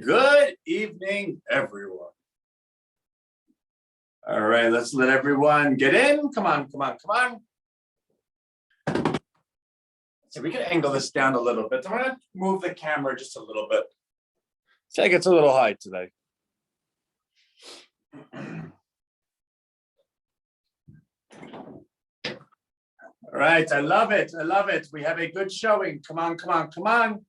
Good evening, everyone. All right, let's let everyone get in. Come on. So we can angle this down a little bit. I'm gonna move the camera just a little bit. See, it gets a little high today. All right, I love it. We have a good showing. Come on.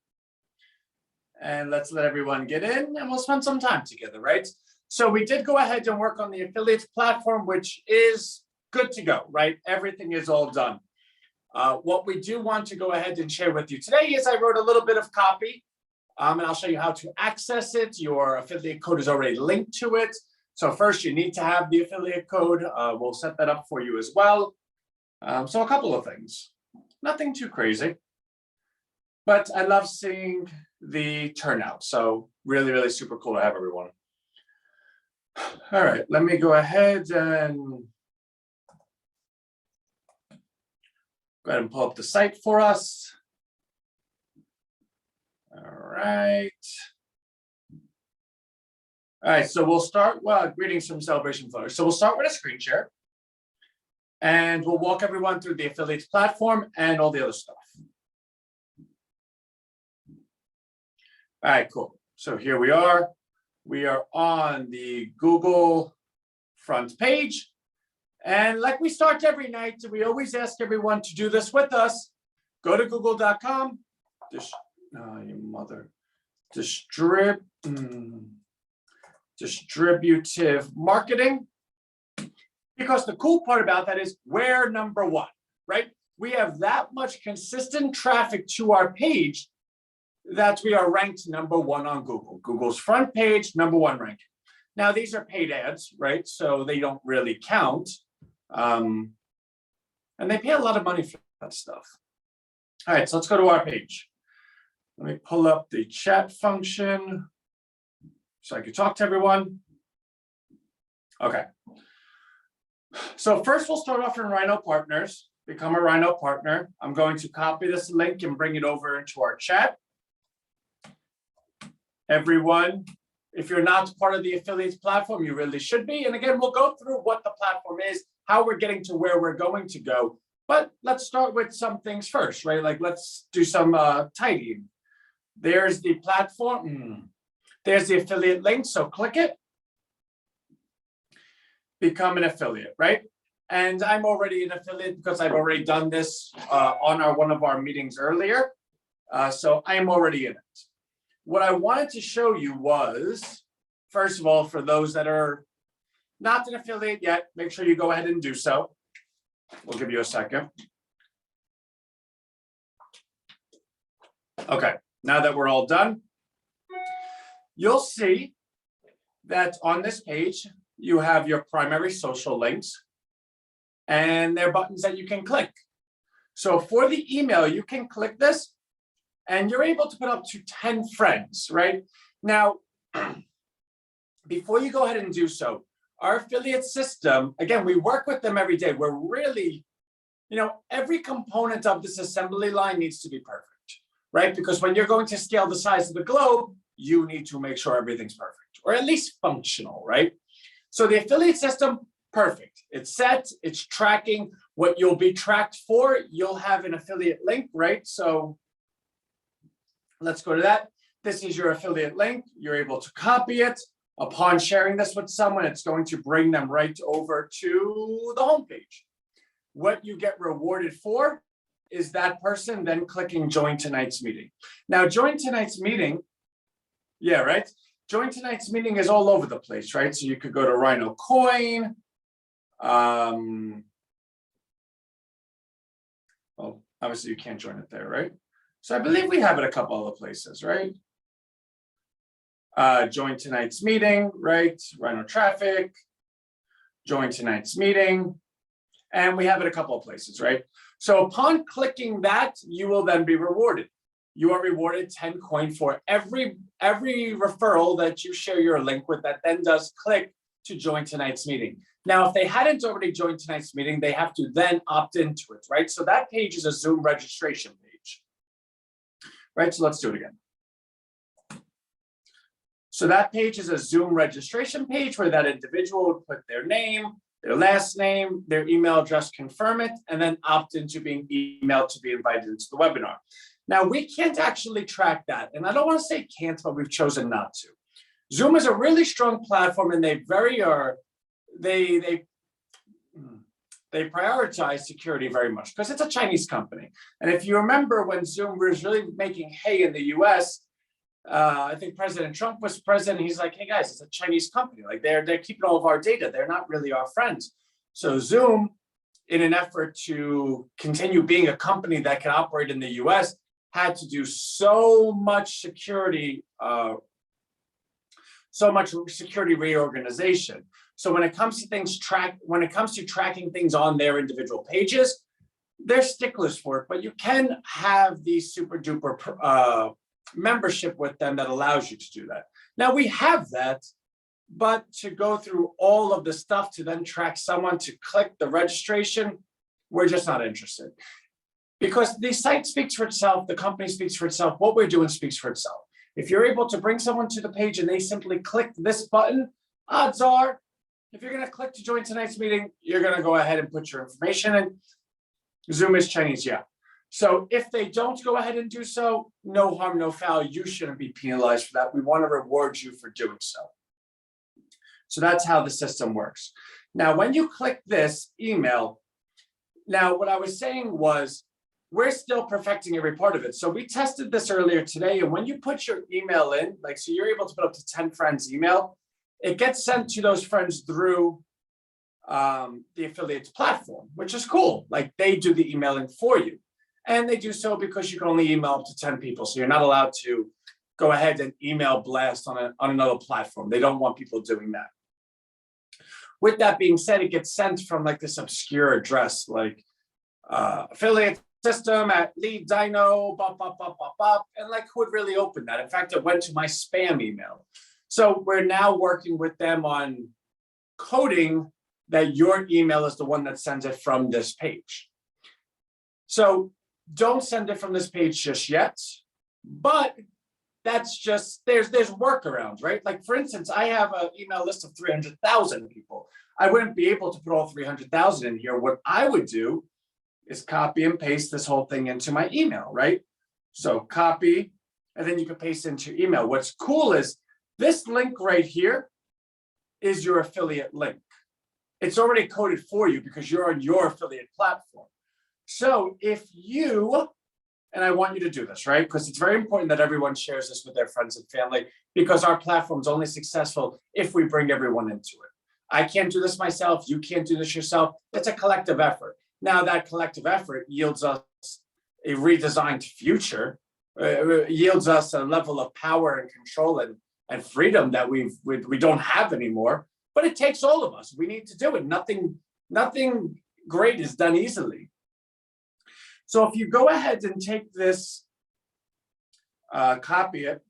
And let's let everyone get in and we'll spend some time together, right? So we did go ahead and work on the affiliates platform, which is good to go, right? Everything is all done. What we do want to go ahead and share with you today is I wrote a little bit of copy and I'll show you how to access it. Your affiliate code is already linked to it. So first you need to have the affiliate code. We'll set that up for you as well. So a couple of things, nothing too crazy, but I love seeing the turnout. So really super cool to have everyone. All right, let me go ahead and pull up the site for us. All right, so we'll start, greetings from Celebration Flourish. So we'll start with a screen share and we'll walk everyone through the affiliates platform and all the other stuff. All right, cool. So here we are. We are on the Google front page. And like we start every night, we always ask everyone to do this with us. Go to google.com, Distributive Marketing. Because the cool part about that is we're number one, right? We have that much consistent traffic to our page that we are ranked number one on Google. Google's front page, number one ranking. Now, these are paid ads, right? So they don't really count. And they pay a lot of money for that stuff. All right, so let's go to our page. Let me pull up the chat function so I can talk to everyone. Okay. So first we'll start off in Rhino Partners, become a Rhino partner. I'm going to copy this link and bring it over into our chat. Everyone, if you're not part of the affiliates platform, you really should be. And again, we'll go through what the platform is, how we're getting to where we're going to go. But let's start with some things first, right? Like let's do some tidying. There's the platform. There's the affiliate link, so click it. Become an affiliate, right? And I'm already an affiliate because I've already done this on one of our meetings earlier. So I'm already in it. What I wanted to show you was, first of all, for those that are not an affiliate yet, make sure you go ahead and do so. We'll give you a second. Okay, now that we're all done, you'll see that on this page, you have your primary social links and there are buttons that you can click. So for the email, you can click this and you're able to put up to 10 friends, right? Now, before you go ahead and do so, our affiliate system, again, we work with them every day. We're really, every component of this assembly line needs to be perfect, right? Because when you're going to scale the size of the globe, you need to make sure everything's perfect, or at least functional, right? So the affiliate system, perfect. It's set, it's tracking what you'll be tracked for. You'll have an affiliate link, right? So let's go to that. This is your affiliate link. You're able to copy it. Upon sharing this with someone, it's going to bring them right over to the homepage. What you get rewarded for is that person then clicking join tonight's meeting. Now, join tonight's meeting, yeah, right? Join tonight's meeting is all over the place, right? So you could go to Rhino Coin. Well, obviously you can't join it there, right? So I believe we have it a couple other places, right? Join tonight's meeting, right? Rhino Traffic, join tonight's meeting. And we have it a couple of places, right? So upon clicking that, you will then be rewarded. You are rewarded 10 coin for every referral that you share your link with that then does click to join tonight's meeting. Now, if they hadn't already joined tonight's meeting, they have to then opt into it, right? So that page is a Zoom registration page, right? So let's do it again. So that page is a Zoom registration page where that individual would put their name, their last name, their email address, confirm it, and then opt into being emailed to be invited into the webinar. Now, we can't actually track that. And I don't want to say can't, but we've chosen not to. Zoom is a really strong platform, and they prioritize security very much because it's a Chinese company. And if you remember when Zoom was really making hay in the US, I think President Trump was president. He's like, hey guys, it's a Chinese company. Like they're keeping all of our data. They're not really our friends. So Zoom, in an effort to continue being a company that can operate in the US, had to do so much security reorganization. So when it comes to tracking things on their individual pages, they're sticklers for it, but you can have the super duper membership with them that allows you to do that. Now we have that, but to go through all of the stuff to then track someone to click the registration, we're just not interested. Because the site speaks for itself, the company speaks for itself, what we're doing speaks for itself. If you're able to bring someone to the page and they simply click this button, odds are, if you're going to click to join tonight's meeting, you're going to go ahead and put your information in. Zoom is Chinese, yeah. So if they don't go ahead and do so, no harm, no foul. You shouldn't be penalized for that. We want to reward you for doing so. So that's how the system works. Now, when you click this email, now what I was saying was, we're still perfecting every part of it. So we tested this earlier today. And when you put your email in, like, so you're able to put up to 10 friends' email, it gets sent to those friends through the affiliates platform, which is cool. Like they do the emailing for you. And they do so because you can only email up to 10 people. So you're not allowed to go ahead and email blast on another platform. They don't want people doing that. With that being said, it gets sent from like this obscure address, like affiliate system at lead dino, and like who would really open that? In fact, it went to my spam email. So we're now working with them on coding that your email is the one that sends it from this page. So don't send it from this page just yet, but that's just, there's workarounds, right? Like for instance, I have an email list of 300,000 people. I wouldn't be able to put all 300,000 in here. What I would do is copy and paste this whole thing into my email, right? So copy, and then you can paste it into your email. What's cool is this link right here is your affiliate link. It's already coded for you because you're on your affiliate platform. So if you, and I want you to do this, right? Because it's very important that everyone shares this with their friends and family because our platform is only successful if we bring everyone into it. I can't do this myself. You can't do this yourself. It's a collective effort. Now that collective effort yields us a redesigned future, yields us a level of power and control and freedom that we don't have anymore, but it takes all of us. We need to do it. Nothing great is done easily. So if you go ahead and take this, copy it,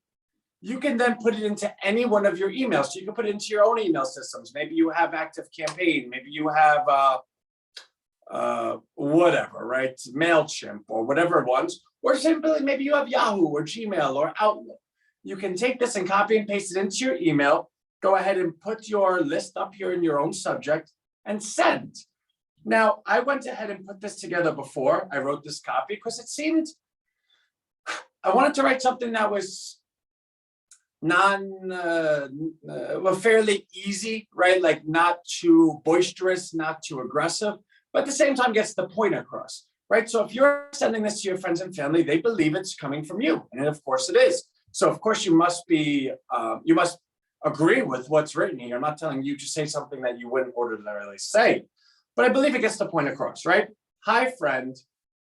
you can then put it into any one of your emails. So you can put it into your own email systems. Maybe you have ActiveCampaign, maybe you have whatever, right? MailChimp or whatever ones, or simply maybe you have Yahoo or Gmail or Outlook. You can take this and copy and paste it into your email, go ahead and put your list up here in your own subject and send. Now, I went ahead and put this together before I wrote this copy because it seemed, I wanted to write something that was fairly easy, right? Like not too boisterous, not too aggressive, but at the same time gets the point across, right? So if you're sending this to your friends and family, they believe it's coming from you. And of course it is. So of course you must agree with what's written here. I'm not telling you to say something that you wouldn't ordinarily say, but I believe it gets the point across, right? Hi, friend.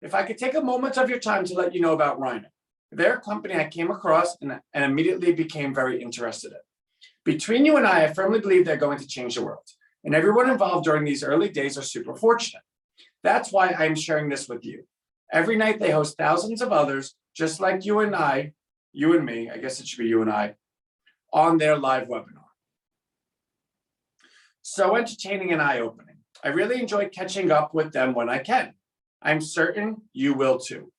If I could take a moment of your time to let you know about Rhino. They're a company I came across and immediately became very interested in. Between you and I firmly believe they're going to change the world. And everyone involved during these early days are super fortunate. That's why I'm sharing this with you. Every night they host thousands of others, just like you and I, you and me, I guess it should be you and I, on their live webinar. So entertaining and eye-opening. I really enjoy catching up with them when I can. I'm certain you will too.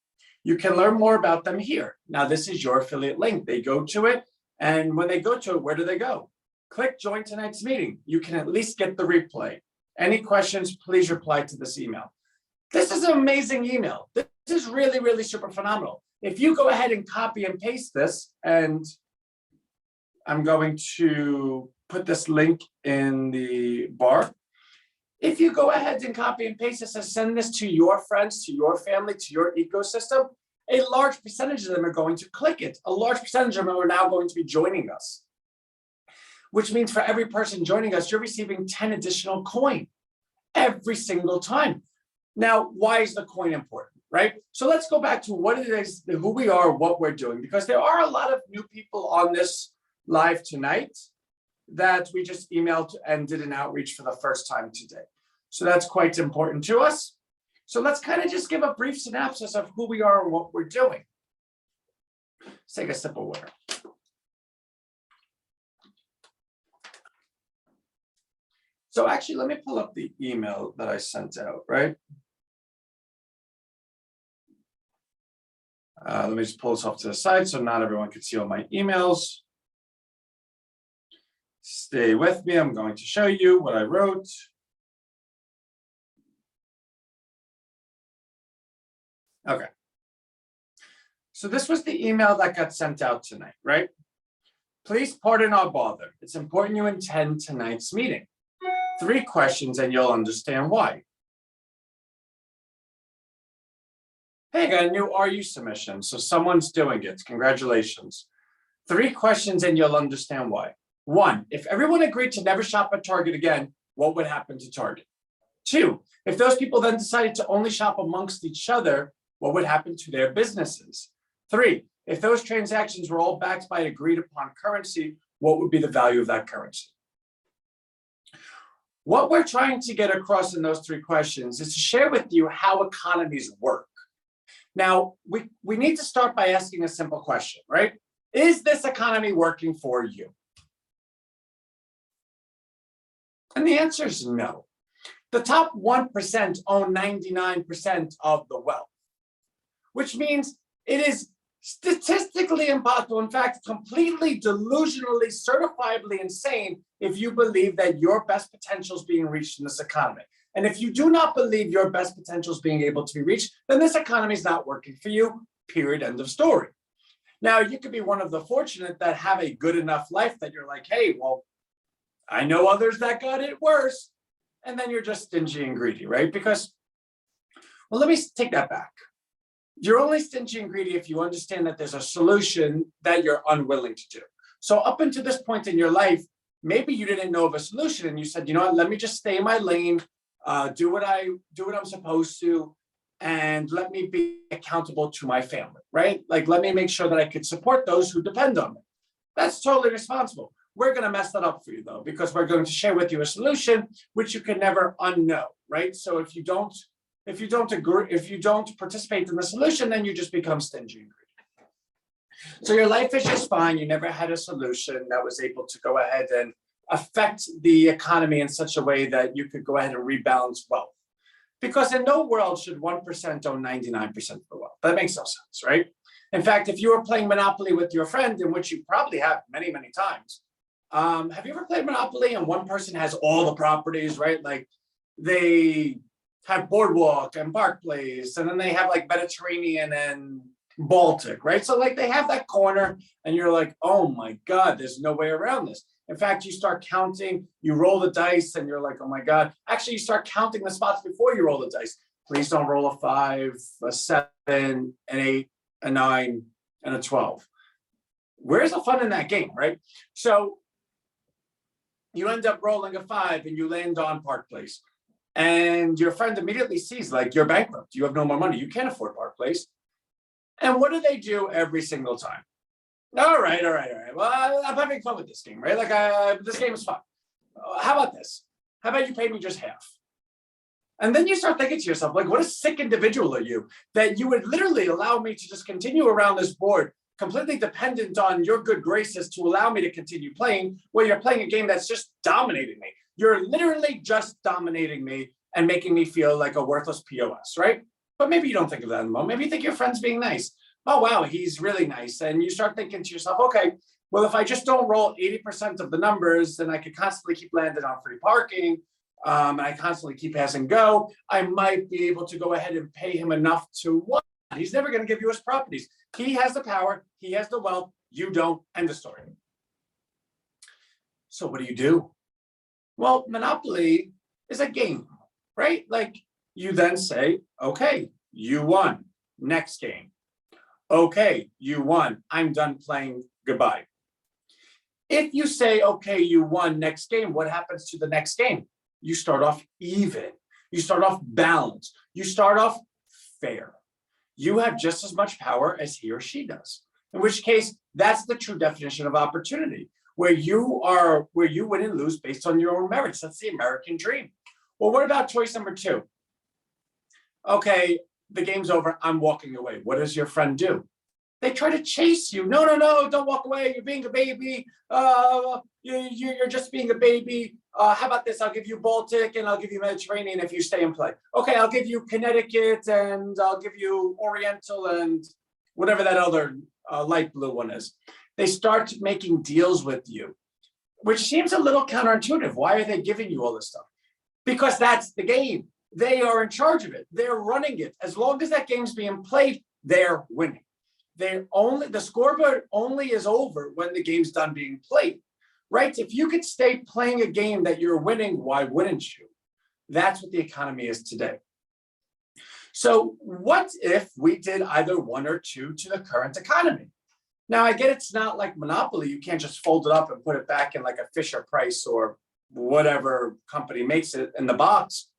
You can learn more about them here. Now, this is your affiliate link. They go to it And when they go to it, where do they go? Click join tonight's meeting. You can at least get the replay. Any questions, please reply to this email. This is an amazing email. This is really, really super phenomenal. If you go ahead and copy and paste this, and I'm going to put this link in the bar. If you go ahead and copy and paste this and send this to your friends, to your family, to your ecosystem, a large percentage of them are going to click it. A large percentage of them are now going to be joining us, which means for every person joining us, you're receiving 10 additional coin every single time. Now, why is the coin important, right? So let's go back to what it is, who we are, what we're doing, because there are a lot of new people on this live tonight that we just emailed and did an outreach for the first time today. So that's quite important to us. So let's kind of just give a brief synopsis of who we are and what we're doing. Let's take a sip of water. So actually, let me pull up the email that I sent out, right? Let me just pull this off to the side so not everyone can see all my emails. Stay with me. I'm going to show you what I wrote. Okay. So this was the email that got sent out tonight, right? Please pardon our bother. It's important you attend tonight's meeting. 3 questions and you'll understand why. Hey, I got a new RU submission, so someone's doing it. Congratulations. 3 questions and you'll understand why. 1, if everyone agreed to never shop at Target again, what would happen to Target? 2, if those people then decided to only shop amongst each other, what would happen to their businesses? 3, if those transactions were all backed by agreed upon currency, what would be the value of that currency? What we're trying to get across in those 3 questions is to share with you how economies work. Now, we need to start by asking a simple question, right? Is this economy working for you? And the answer is no. The top 1% own 99% of the wealth, which means it is statistically impossible, in fact, completely delusionally, certifiably insane if you believe that your best potential is being reached in this economy. And if you do not believe your best potential is being able to be reached, then this economy is not working for you, period, end of story. Now, you could be one of the fortunate that have a good enough life that you're like, hey, well, I know others that got it worse. And then you're just stingy and greedy, right? Because, well, let me take that back. You're only stingy and greedy if you understand that there's a solution that you're unwilling to do. So up until this point in your life, maybe you didn't know of a solution and you said, you know what, let me just stay in my lane, do what I'm supposed to, and let me be accountable to my family, right? Like, let me make sure that I could support those who depend on me. That's totally responsible. We're going to mess that up for you though, because we're going to share with you a solution which you can never unknow, right? So if you don't agree, if you don't participate in the solution, then you just become stingy and greedy. So your life is just fine. You never had a solution that was able to go ahead and affect the economy in such a way that you could go ahead and rebalance wealth. Because in no world should 1% own 99% of the wealth. That makes no sense, right? In fact, if you were playing Monopoly with your friend, in which you probably have many, many times, have you ever played Monopoly and one person has all the properties, right? Like they have Boardwalk and Park Place, and then they have like Mediterranean and Baltic, right? So like they have that corner and you're like, oh my God, there's no way around this. In fact, you start counting, you roll the dice and you're like, oh my God. Actually, you start counting the spots before you roll the dice. Please don't roll a 5, a 7, an 8, a 9, and a 12. Where's the fun in that game, right? So you end up rolling a 5 and you land on Park Place. And your friend immediately sees like you're bankrupt. You have no more money. You can't afford Park Place. And what do they do every single time? All right. Well, I'm having fun with this game, right? Like this game is fun. How about this? How about you pay me just half? And then you start thinking to yourself, like, what a sick individual are you that you would literally allow me to just continue around this board, completely dependent on your good graces to allow me to continue playing, where you're playing a game that's just dominating me. You're literally just dominating me and making me feel like a worthless POS, right? But maybe you don't think of that in the moment. Maybe you think your friend's being nice. Oh, wow, he's really nice. And you start thinking to yourself, okay, well, if I just don't roll 80% of the numbers, then I could constantly keep landing on free parking. And I constantly keep passing go. I might be able to go ahead and pay him enough to what? He's never going to give you his properties. He has the power. He has the wealth. You don't. End of story. So what do? Well, Monopoly is a game, right? Like you then say, okay, you won. Next game. Okay, you won. I'm done playing. Goodbye. If you say, okay, you won, next game, what happens to the next game? You start off even. You start off balanced. You start off fair. You have just as much power as he or she does. In which case, that's the true definition of opportunity, where you win and lose based on your own merits. That's the American dream. Well, what about choice number 2? Okay, the game's over. I'm walking away. What does your friend do? They try to chase you. No, don't walk away. You're being a baby. You're just being a baby. How about this? I'll give you Baltic and I'll give you Mediterranean if you stay and play. Okay, I'll give you Connecticut and I'll give you Oriental and whatever that other light blue one is. They start making deals with you, which seems a little counterintuitive. Why are they giving you all this stuff? Because that's the game. They are in charge of it. They're running it. As long as that game's being played, they're winning. The scoreboard only is over when the game's done being played, right? If you could stay playing a game that you're winning, why wouldn't you? That's what the economy is today. So what if we did either 1 or 2 to the current economy? Now, I get it's not like Monopoly. You can't just fold it up and put it back in like a Fisher Price or whatever company makes it in the box.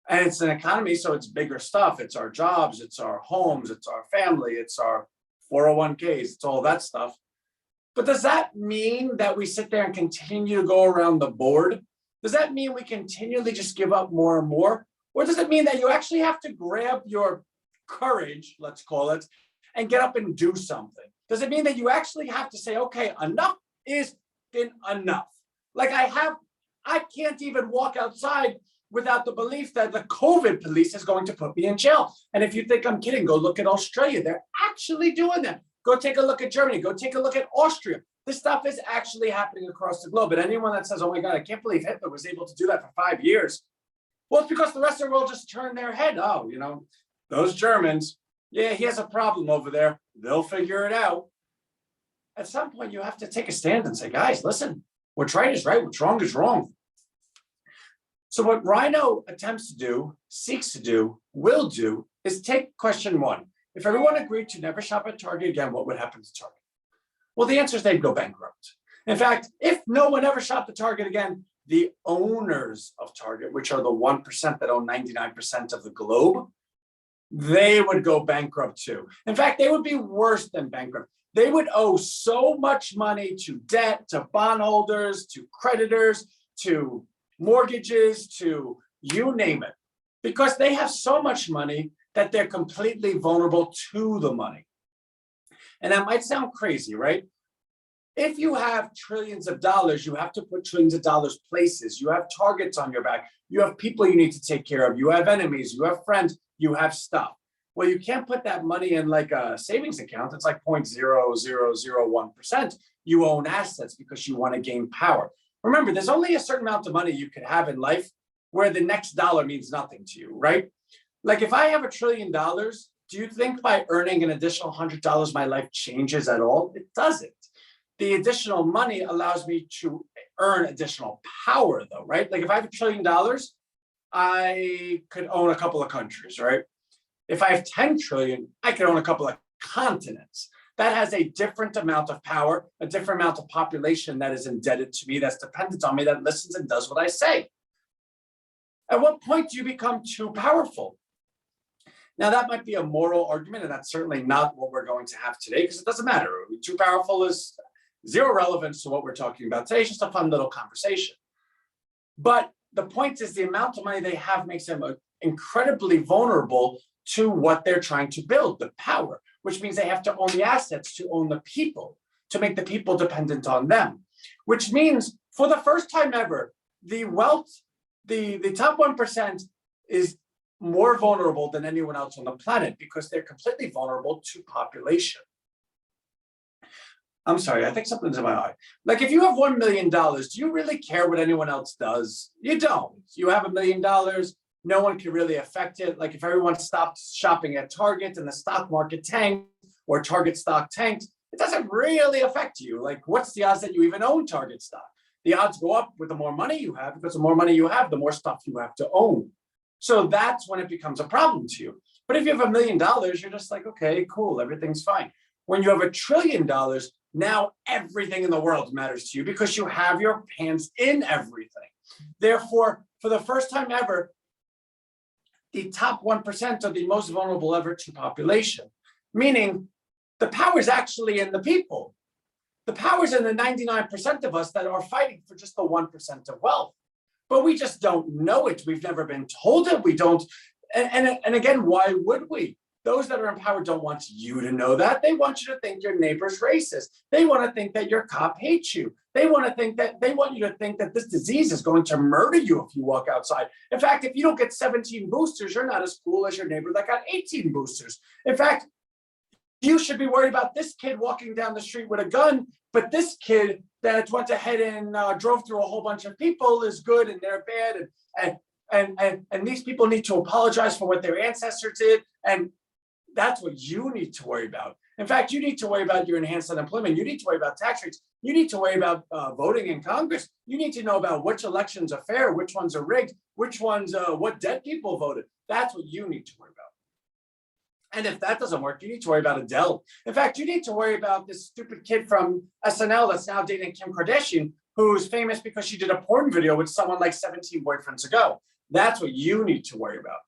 And it's an economy, so it's bigger stuff. It's our jobs, it's our homes, it's our family, it's our 401ks, it's all that stuff. But does that mean that we sit there and continue to go around the board? Does that mean we continually just give up more and more? Or does it mean that you actually have to grab your courage, let's call it, and get up and do something? Does it mean that you actually have to say, okay, enough is enough? Like I can't even walk outside without the belief that the COVID police is going to put me in jail. And if you think I'm kidding, go look at Australia. They're actually doing that. Go take a look at Germany. Go take a look at Austria. This stuff is actually happening across the globe. And anyone that says, oh my God, I can't believe Hitler was able to do that for 5 years. Well, it's because the rest of the world just turned their head. Oh, those Germans, yeah, he has a problem over there. They'll figure it out. At some point, you have to take a stand and say, guys, listen, what's right is right. What's wrong is wrong. So what Rhino attempts to do, seeks to do, will do, is take question 1. If everyone agreed to never shop at Target again, what would happen to Target? Well, the answer is they'd go bankrupt. In fact, if no one ever shopped at Target again, the owners of Target, which are the 1% that own 99% of the globe, they would go bankrupt too. In fact, they would be worse than bankrupt. They would owe so much money to debt, to bondholders, to creditors, to mortgages, to you name it, because they have so much money that they're completely vulnerable to the money. And that might sound crazy, right? If you have trillions of dollars, you have to put trillions of dollars places. You have targets on your back. You have people you need to take care of. You have enemies. You have friends. You have stuff. Well, you can't put that money in like a savings account. It's like 0.0001%. You own assets because you want to gain power. Remember, there's only a certain amount of money you can have in life where the next dollar means nothing to you, right? Like if I have $1 trillion, do you think by earning an additional $100, my life changes at all? It doesn't. The additional money allows me to earn additional power though, right? Like if I have $1 trillion, I could own a couple of countries, right? If I have 10 trillion, I could own a couple of continents. That has a different amount of power, a different amount of population that is indebted to me, that's dependent on me, that listens and does what I say. At what point do you become too powerful? Now, that might be a moral argument, and that's certainly not what we're going to have today, because it doesn't matter. Too powerful is zero relevance to what we're talking about today. It's just a fun little conversation. But the point is the amount of money they have makes them incredibly vulnerable to what they're trying to build, the power, which means they have to own the assets to own the people, to make the people dependent on them, which means for the first time ever, the wealth, the top 1% is more vulnerable than anyone else on the planet because they're completely vulnerable to population. I'm sorry, I think something's in my eye. Like if you have $1 million, do you really care what anyone else does? You don't. You have $1 million, no one can really affect it. Like if everyone stopped shopping at Target and the stock market tanked or Target stock tanked, it doesn't really affect you. Like what's the odds that you even own Target stock? The odds go up with the more money you have, because the more money you have, the more stuff you have to own. So that's when it becomes a problem to you. But if you have $1 million, you're just like, okay, cool, everything's fine. When you have $1 trillion, now everything in the world matters to you because you have your hands in everything. Therefore, for the first time ever, the top 1% are the most vulnerable ever to population, meaning the power is actually in the people. The power is in the 99% of us that are fighting for just the 1% of wealth. But we just don't know it. We've never been told it. We don't. And again, why would we? Those that are in power don't want you to know that. They want you to think your neighbor's racist. They want to think that your cop hates you. They want you to think that this disease is going to murder you if you walk outside. In fact, if you don't get 17 boosters, you're not as cool as your neighbor that got 18 boosters. In fact, you should be worried about this kid walking down the street with a gun, but this kid that went ahead and drove through a whole bunch of people is good and they're bad. And these people need to apologize for what their ancestors did. And that's what you need to worry about. In fact, you need to worry about your enhanced unemployment. You need to worry about tax rates. You need to worry about voting in Congress. You need to know about which elections are fair, which ones are rigged, which ones, what dead people voted. That's what you need to worry about. And if that doesn't work, you need to worry about Adele. In fact, you need to worry about this stupid kid from SNL that's now dating Kim Kardashian, who's famous because she did a porn video with someone like 17 boyfriends ago. That's what you need to worry about.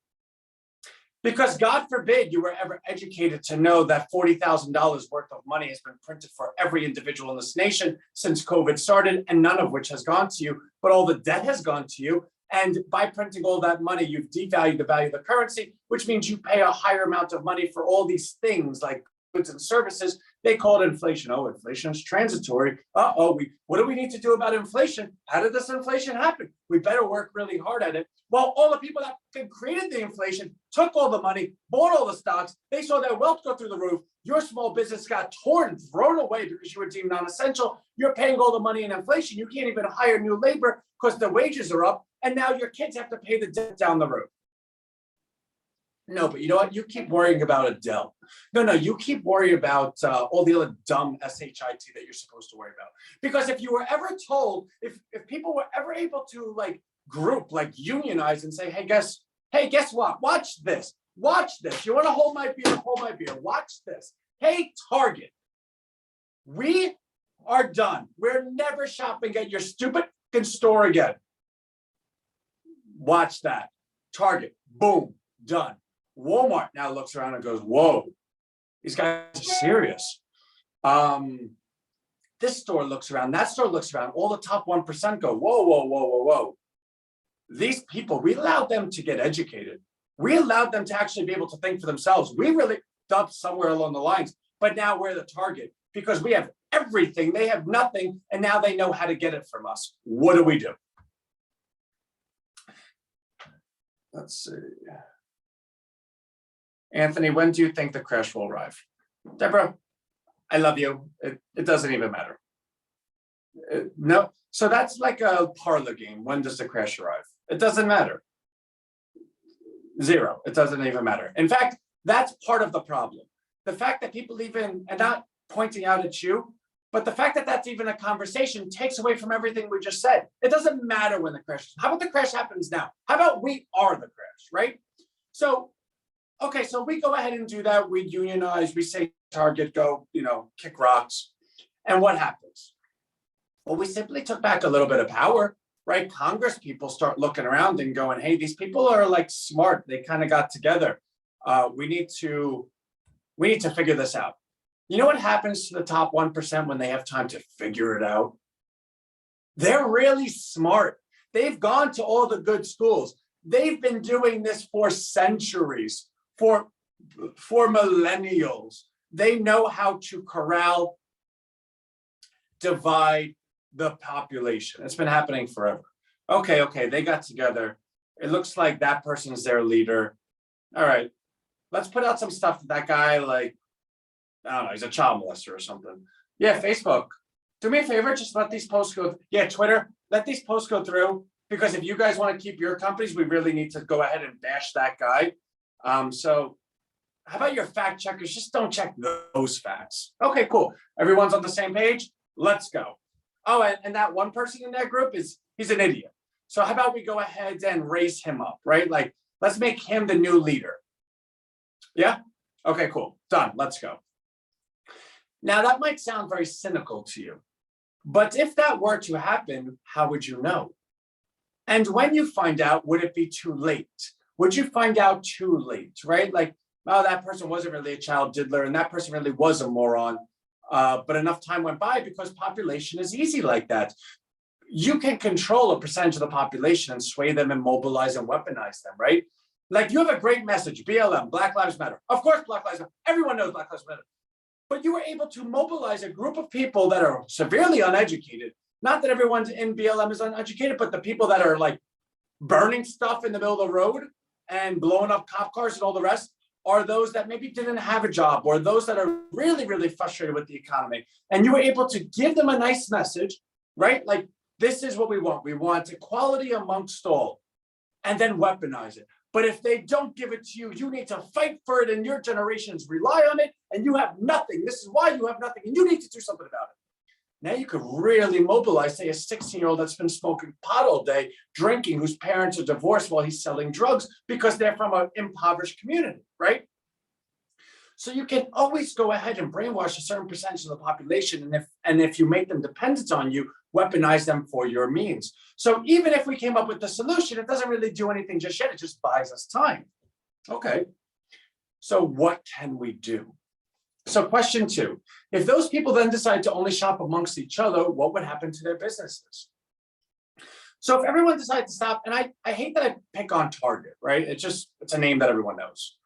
Because God forbid you were ever educated to know that $40,000 worth of money has been printed for every individual in this nation since COVID started, and none of which has gone to you, but all the debt has gone to you. And by printing all that money, you've devalued the value of the currency, which means you pay a higher amount of money for all these things like goods and services. They call it inflation. Oh, inflation is transitory. What do we need to do about inflation? How did this inflation happen? We better work really hard at it. Well, all the people that created the inflation took all the money, bought all the stocks. They saw their wealth go through the roof. Your small business got torn, thrown away because you were deemed non-essential. You're paying all the money in inflation. You can't even hire new labor because the wages are up. And now your kids have to pay the debt down the road. No, but you know what? You keep worrying about Adele. No, you keep worrying about all the other dumb SHIT that you're supposed to worry about. Because if you were ever told, if people were ever able to like group, like unionize and say, hey, guess what? Watch this. Watch this. You want to hold my beer? Hold my beer. Watch this. Hey, Target, we are done. We're never shopping at your stupid store again. Watch that. Target, boom, done. Walmart now looks around and goes, whoa, these guys are serious. This store looks around, that store looks around, all the top 1% go, whoa. These people, we allowed them to get educated. We allowed them to actually be able to think for themselves. We really dumped somewhere along the lines, but now we're the target because we have everything, they have nothing, and now they know how to get it from us. What do we do? Let's see. Anthony, when do you think the crash will arrive? Deborah, I love you. It doesn't even matter. No, so that's like a parlor game. When does the crash arrive? It doesn't matter. Zero. It doesn't even matter. In fact, that's part of the problem. The fact that people even, and not pointing out at you, but the fact that that's even a conversation takes away from everything we just said. It doesn't matter when the crash. How about the crash happens now? How about we are the crash, right? So, okay, so we go ahead and do that. We unionize, we say Target, go, kick rocks. And what happens? Well, we simply took back a little bit of power, right? Congress people start looking around and going, hey, these people are like smart. They kind of got together. We need to figure this out. You know what happens to the top 1% when they have time to figure it out? They're really smart. They've gone to all the good schools. They've been doing this for centuries, for millennials. They know how to corral, divide the population. It's been happening forever. Okay, they got together. It looks like that person's their leader. All right, let's put out some stuff that guy, like, I don't know, he's a child molester or something. Yeah, Facebook. Do me a favor, just let these posts go. Yeah, Twitter, let these posts go through, because if you guys want to keep your companies, we really need to go ahead and bash that guy. So how about your fact checkers? Just don't check those facts. Okay, cool. Everyone's on the same page. Let's go. Oh, and that one person in that group he's an idiot. So how about we go ahead and raise him up, right? Like, let's make him the new leader. Yeah? Okay, cool. Done. Let's go. Now, that might sound very cynical to you, but if that were to happen, how would you know? And when you find out, would it be too late? Would you find out too late, right? Like, oh, that person wasn't really a child diddler, and that person really was a moron. But enough time went by, because population is easy like that. You can control a percentage of the population and sway them and mobilize and weaponize them, right? Like, you have a great message, BLM, Black Lives Matter. Of course, Black Lives Matter. Everyone knows Black Lives Matter. But you were able to mobilize a group of people that are severely uneducated. Not that everyone in BLM is uneducated, but the people that are like burning stuff in the middle of the road and blowing up cop cars and all the rest are those that maybe didn't have a job, or those that are really, really frustrated with the economy. And you were able to give them a nice message, right? Like, this is what we want. We want equality amongst all, and then weaponize it. But if they don't give it to you, you need to fight for it, and your generations rely on it, and you have nothing. This is why you have nothing, and you need to do something about it. Now you could really mobilize, say, a 16-year-old that's been smoking pot all day, drinking, whose parents are divorced while he's selling drugs because they're from an impoverished community, right? So you can always go ahead and brainwash a certain percentage of the population, and if you make them dependent on you, weaponize them for your means. So even if we came up with the solution, it doesn't really do anything just yet. It just buys us time. Okay. So what can we do? So question 2, if those people then decide to only shop amongst each other, what would happen to their businesses? So if everyone decided to stop, and I hate that I pick on Target, right? It's a name that everyone knows.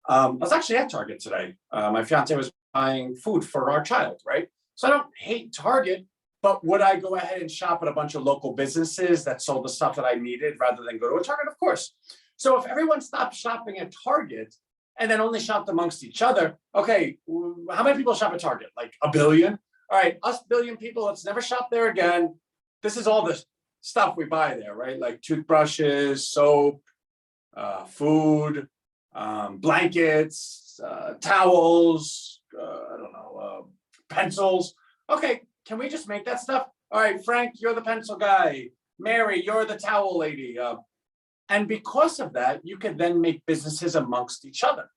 I was actually at Target today. My fiance was buying food for our child, right? So I don't hate Target, but would I go ahead and shop at a bunch of local businesses that sold the stuff that I needed rather than go to a Target? Of course. So if everyone stopped shopping at Target and then only shopped amongst each other, okay, how many people shop at Target? Like a billion? All right, us billion people, let's never shop there again. This is all the stuff we buy there, right? Like toothbrushes, soap, food, blankets, towels, I don't know, pencils. Okay, can we just make that stuff? All right, Frank, you're the pencil guy. Mary, you're the towel lady. And because of that, you can then make businesses amongst each other.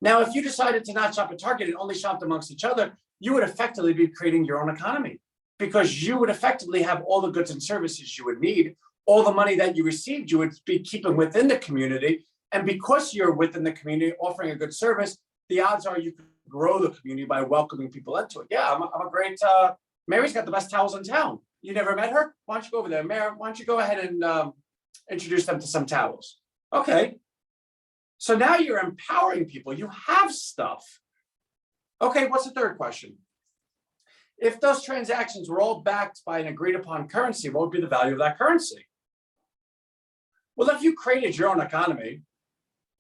Now, if you decided to not shop at Target and only shopped amongst each other, you would effectively be creating your own economy, because you would effectively have all the goods and services you would need. All the money that you received, you would be keeping within the community. And because you're within the community offering a good service, the odds are you can grow the community by welcoming people into it. Yeah, I'm a great, Mary's got the best towels in town. You never met her? Why don't you go over there? Mary, why don't you go ahead and introduce them to some towels? Okay. So now you're empowering people. You have stuff. Okay, what's the third question? If those transactions were all backed by an agreed upon currency, what would be the value of that currency? Well, if you created your own economy,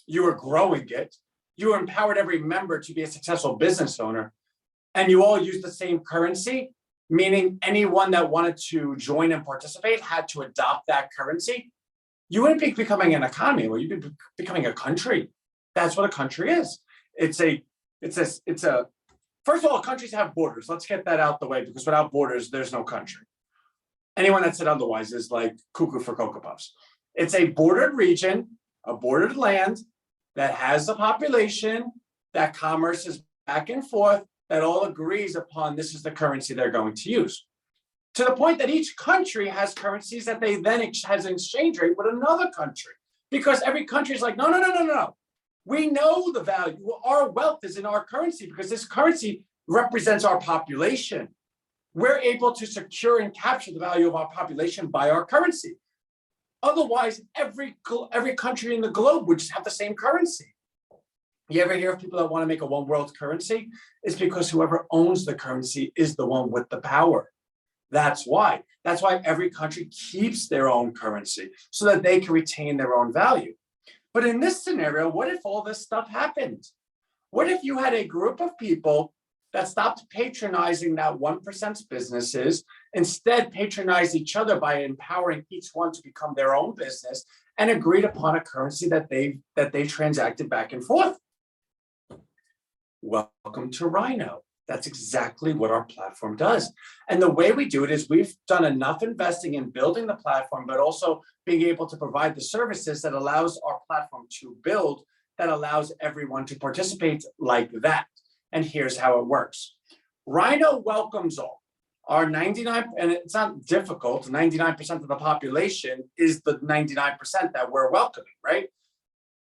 you were growing it, you empowered every member to be a successful business owner, and you all used the same currency, meaning anyone that wanted to join and participate had to adopt that currency, you wouldn't be becoming an economy, well, you'd be becoming a country. That's what a country is. First of all, countries have borders. Let's get that out the way, because without borders, there's no country. Anyone that said otherwise is like cuckoo for Cocoa Puffs. It's a bordered region, a bordered land that has a population, that commerce is back and forth, that all agrees upon this is the currency they're going to use. To the point that each country has currencies that they then has an exchange rate with another country, because every country is like, no. We know the value. Our wealth is in our currency, because this currency represents our population. We're able to secure and capture the value of our population by our currency. Otherwise, every country in the globe would just have the same currency. You ever hear of people that want to make a one world currency? It's because whoever owns the currency is the one with the power. That's why. That's why every country keeps their own currency, so that they can retain their own value. But in this scenario, what if all this stuff happened? What if you had a group of people that stopped patronizing that 1% businesses, instead patronize each other by empowering each one to become their own business and agreed upon a currency that they transacted back and forth. Welcome to Rhino. That's exactly what our platform does. And the way we do it is we've done enough investing in building the platform, but also being able to provide the services that allows our platform to build, that allows everyone to participate like that. And here's how it works. Rhino welcomes all. Our 99, and it's not difficult, 99% of the population is the 99% that we're welcoming, right?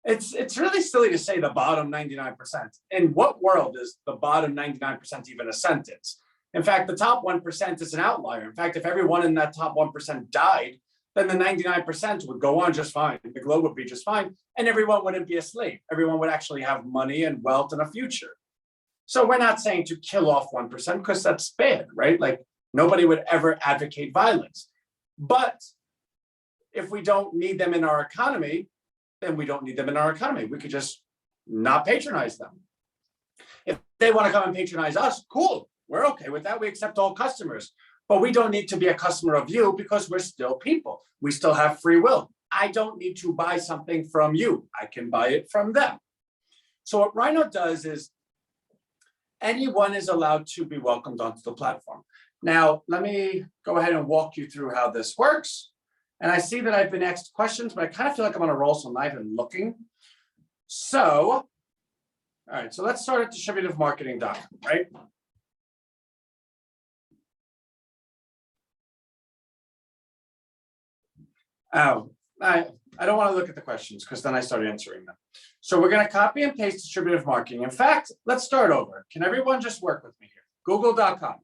It's really silly to say the bottom 99%. In what world is the bottom 99% even a sentence? In fact, the top 1% is an outlier. In fact, if everyone in that top 1% died, then the 99% would go on just fine. The globe would be just fine, and everyone wouldn't be a slave. Everyone would actually have money and wealth and a future. So we're not saying to kill off 1% because that's bad, right? Like nobody would ever advocate violence. But if we don't need them in our economy, then we don't need them in our economy. We could just not patronize them. If they want to come and patronize us, cool. We're okay with that. We accept all customers. But we don't need to be a customer of you because we're still people. We still have free will. I don't need to buy something from you. I can buy it from them. So what Rhino does is anyone is allowed to be welcomed onto the platform. Now, let me go ahead and walk you through how this works. And I see that I've been asked questions, but I kind of feel like I'm on a roll, so I'm not even looking. So, all right, so let's start at distributivemarketing.com, right? Oh, I don't want to look at the questions because then I start answering them. So we're going to copy and paste distributive marketing. In fact, let's start over. Can everyone just work with me here? Google.com.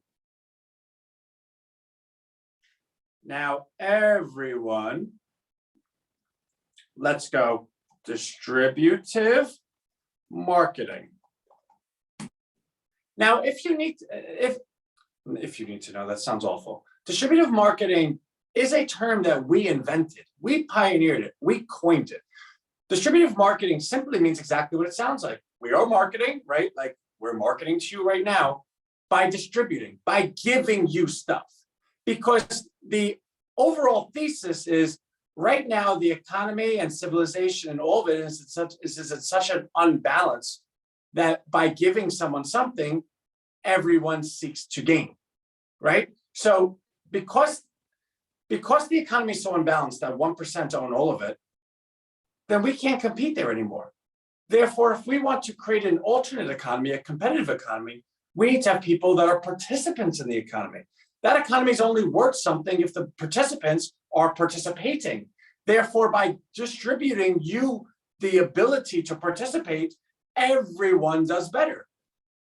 Now, everyone, let's go distributive marketing. Now, if you need to know, that sounds awful. Distributive marketing is a term that we invented. We pioneered it. We coined it. Distributive marketing simply means exactly what it sounds like. We are marketing, right? Like we're marketing to you right now by distributing, by giving you stuff. Because the overall thesis is right now the economy and civilization and all of it is at such an unbalance that by giving someone something, everyone seeks to gain, right? So because the economy is so unbalanced that 1% own all of it, then we can't compete there anymore. Therefore, if we want to create an alternate economy, a competitive economy, we need to have people that are participants in the economy. That economy is only worth something if the participants are participating. Therefore, by distributing you the ability to participate, everyone does better.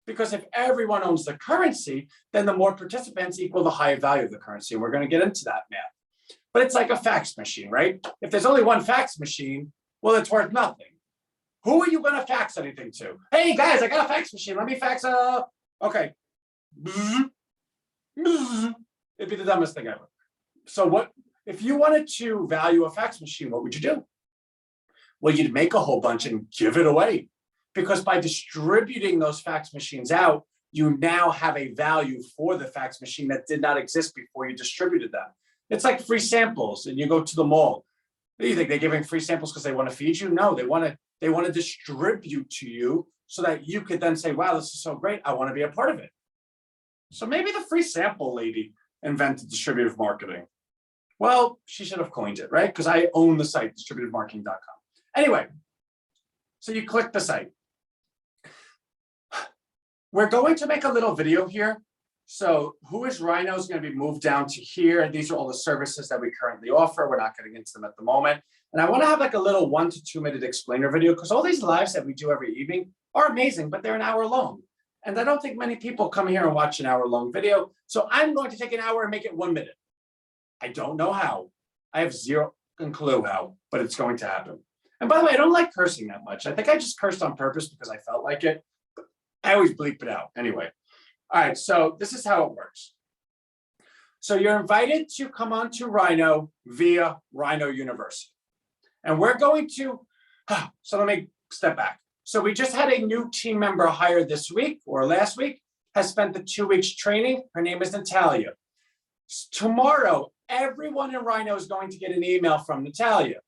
Because if everyone owns the currency, then the more participants equal the higher value of the currency. And we're going to get into that math. But it's like a fax machine, right? If there's only one fax machine, well, it's worth nothing. Who are you going to fax anything to? Hey, guys, I got a fax machine. Let me fax okay. It'd be the dumbest thing ever. So what if you wanted to value a fax machine, what would you do? Well, you'd make a whole bunch and give it away. Because by distributing those fax machines out, you now have a value for the fax machine that did not exist before you distributed them. It's like free samples and you go to the mall. Do you think they're giving free samples because they want to feed you? No, they want to distribute to you so that you could then say, wow, this is so great. I want to be a part of it. So maybe the free sample lady invented distributive marketing. Well, she should have coined it, right? Because I own the site, distributivemarketing.com. Anyway, so you click the site. We're going to make a little video here. So Who is Rhino is going to be moved down to here. These are all the services that we currently offer. We're not getting into them at the moment. And I want to have like a little 1 to 2 minute explainer video because all these lives that we do every evening are amazing, but they're an hour long. And I don't think many people come here and watch an hour long video. So I'm going to take an hour and make it 1 minute. I don't know how. I have zero clue how, but it's going to happen. And by the way, I don't like cursing that much. I think I just cursed on purpose because I felt like it. I always bleep it out anyway. All right, so this is how it works. So you're invited to come on to Rhino via Rhino University. And we're going to, so let me step back. So we just had a new team member hired this week or last week, has spent the 2 weeks training. Her name is Natalia. Tomorrow, everyone in Rhino is going to get an email from Natalia.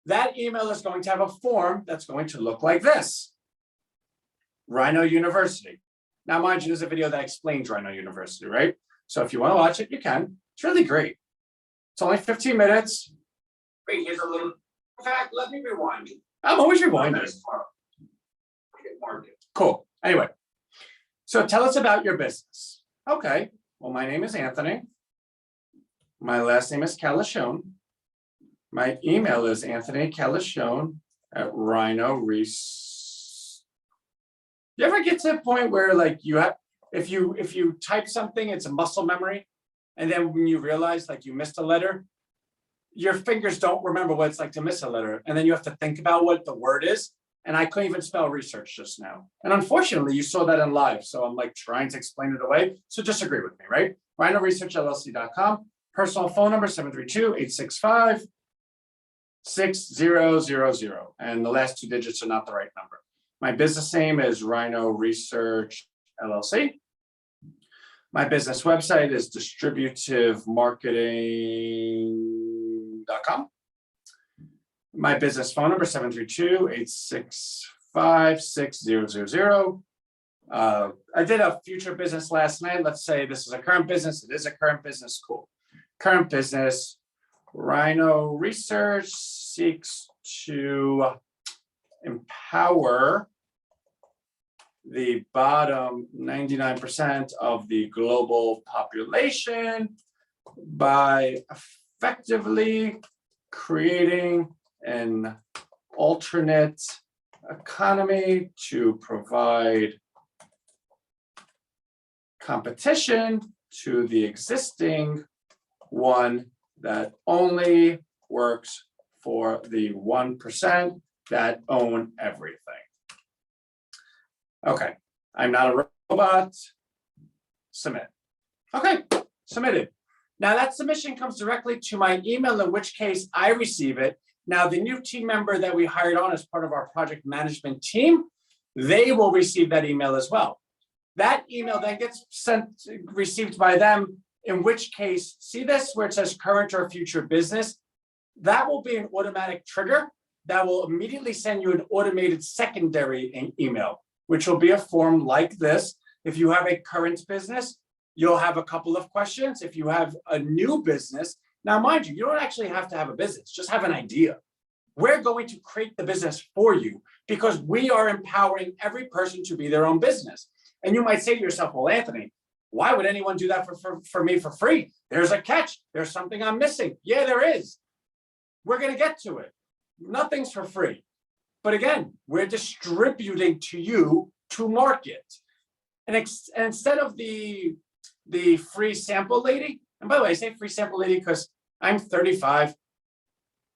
That email is going to have a form that's going to look like this. Rhino University. Now, mind you, there's a video that explains Rhino University, right? So if you want to watch it, you can. It's really great. It's only 15 minutes. Wait, here's a little. In fact, let me rewind. I'm always rewinding. Cool. Anyway, so tell us about your business. Okay. Well, my name is Anthony. My last name is Calashone. My email is anthonycalashone@rhinoresearch. You ever get to a point where like you have, if you type something, it's a muscle memory, and then when you realize like you missed a letter, your fingers don't remember what it's like to miss a letter, and then you have to think about what the word is. And I couldn't even spell research just now. And unfortunately, you saw that in live, so I'm like trying to explain it away. So just agree with me, right? RhinoResearchLLC.com. Personal phone number 732-865-6000. And the last 2 digits are not the right number. My business name is Rhino Research LLC. My business website is distributivemarketing.com. My business phone number 732-865-6000. I did a future business last night. Let's say this is a current business. It is a current business. Cool. Current business. Rhino Research seeks to empower the bottom 99% of the global population by effectively creating an alternate economy to provide competition to the existing one that only works for the 1% that own everything. Okay, I'm not a robot. Submit. Okay, submitted. Now that submission comes directly to my email, in which case I receive it. Now the new team member that we hired on as part of our project management team, they will receive that email as well. That email then gets received by them, in which case, see this where it says current or future business? That will be an automatic trigger that will immediately send you an automated secondary email, which will be a form like this. If you have a current business, you'll have a couple of questions. If you have a new business, now mind you, you don't actually have to have a business, just have an idea. We're going to create the business for you because we are empowering every person to be their own business. And you might say to yourself, well, Anthony, why would anyone do that for me for free? There's a catch. There's something I'm missing. Yeah, there is. We're going to get to it. Nothing's for free. But again, we're distributing to you to market. And instead of the free sample lady, and by the way, I say free sample lady because I'm 35.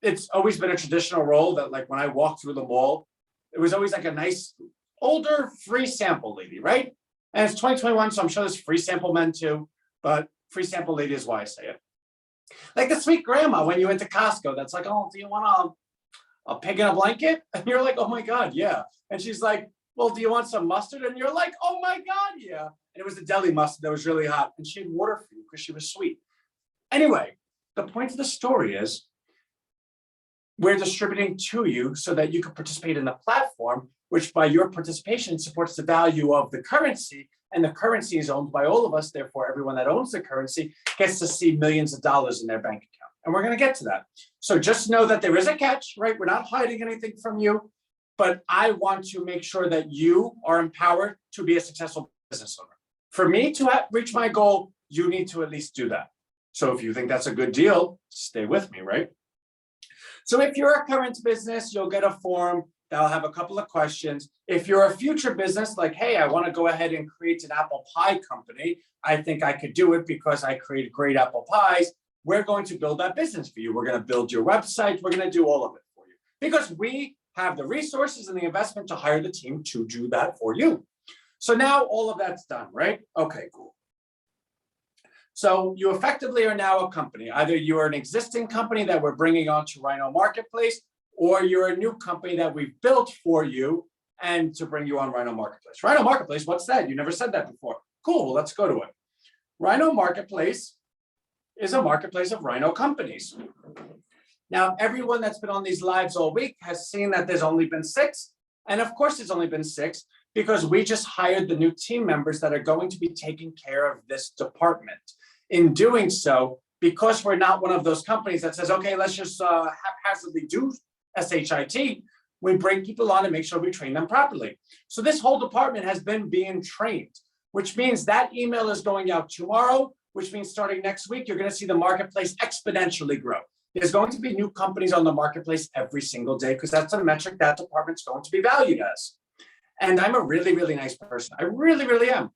It's always been a traditional role that like when I walk through the mall, it was always like a nice older free sample lady, right? And it's 2021, so I'm sure there's free sample men too, but free sample lady is why I say it. Like the sweet grandma when you went to Costco, that's like, oh, do you want a pig in a blanket? And you're like, oh my God, yeah. And she's like, well, do you want some mustard? And you're like, oh my God, yeah. And it was the deli mustard that was really hot. And she had water for you because she was sweet. Anyway, the point of the story is we're distributing to you so that you can participate in the platform, which by your participation supports the value of the currency, and the currency is owned by all of us. Therefore, everyone that owns the currency gets to see millions of dollars in their bank account. And we're going to get to that. So just know that there is a catch, right? We're not hiding anything from you, but I want to make sure that you are empowered to be a successful business owner. For me to reach my goal, you need to at least do that. So if you think that's a good deal, stay with me, right? So if you're a current business, you'll get a form that'll have a couple of questions. If you're a future business, like, hey, I want to go ahead and create an apple pie company. I think I could do it because I create great apple pies. We're going to build that business for you. We're going to build your website. We're going to do all of it for you because we have the resources and the investment to hire the team to do that for you. So now all of that's done, right? Okay, cool. So you effectively are now a company. Either you're an existing company that we're bringing onto Rhino Marketplace, or you're a new company that we've built for you and to bring you on Rhino Marketplace. Rhino Marketplace, what's that? You never said that before. Cool, well, let's go to it. Rhino Marketplace is a marketplace of Rhino companies. Now, everyone that's been on these lives all week has seen that there's only been 6. And of course, there's only been 6 because we just hired the new team members that are going to be taking care of this department. In doing so, because we're not one of those companies that says, okay, let's just haphazardly do SHIT, we bring people on and make sure we train them properly. So this whole department has been being trained, which means that email is going out tomorrow, which means starting next week, you're going to see the marketplace exponentially grow. There's going to be new companies on the marketplace every single day because that's a metric that department's going to be valued as. And I'm a really, really nice person. I really, really am.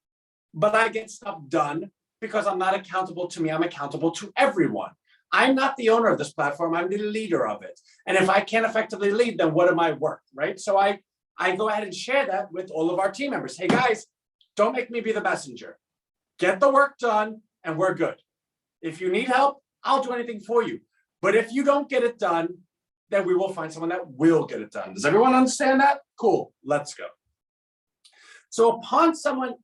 But I get stuff done because I'm not accountable to me. I'm accountable to everyone. I'm not the owner of this platform. I'm the leader of it. And if I can't effectively lead, then what am I worth, right? So I go ahead and share that with all of our team members. Hey, guys, don't make me be the messenger. Get the work done and we're good. If you need help, I'll do anything for you. But if you don't get it done, then we will find someone that will get it done. Does everyone understand that? Cool, let's go. So upon someone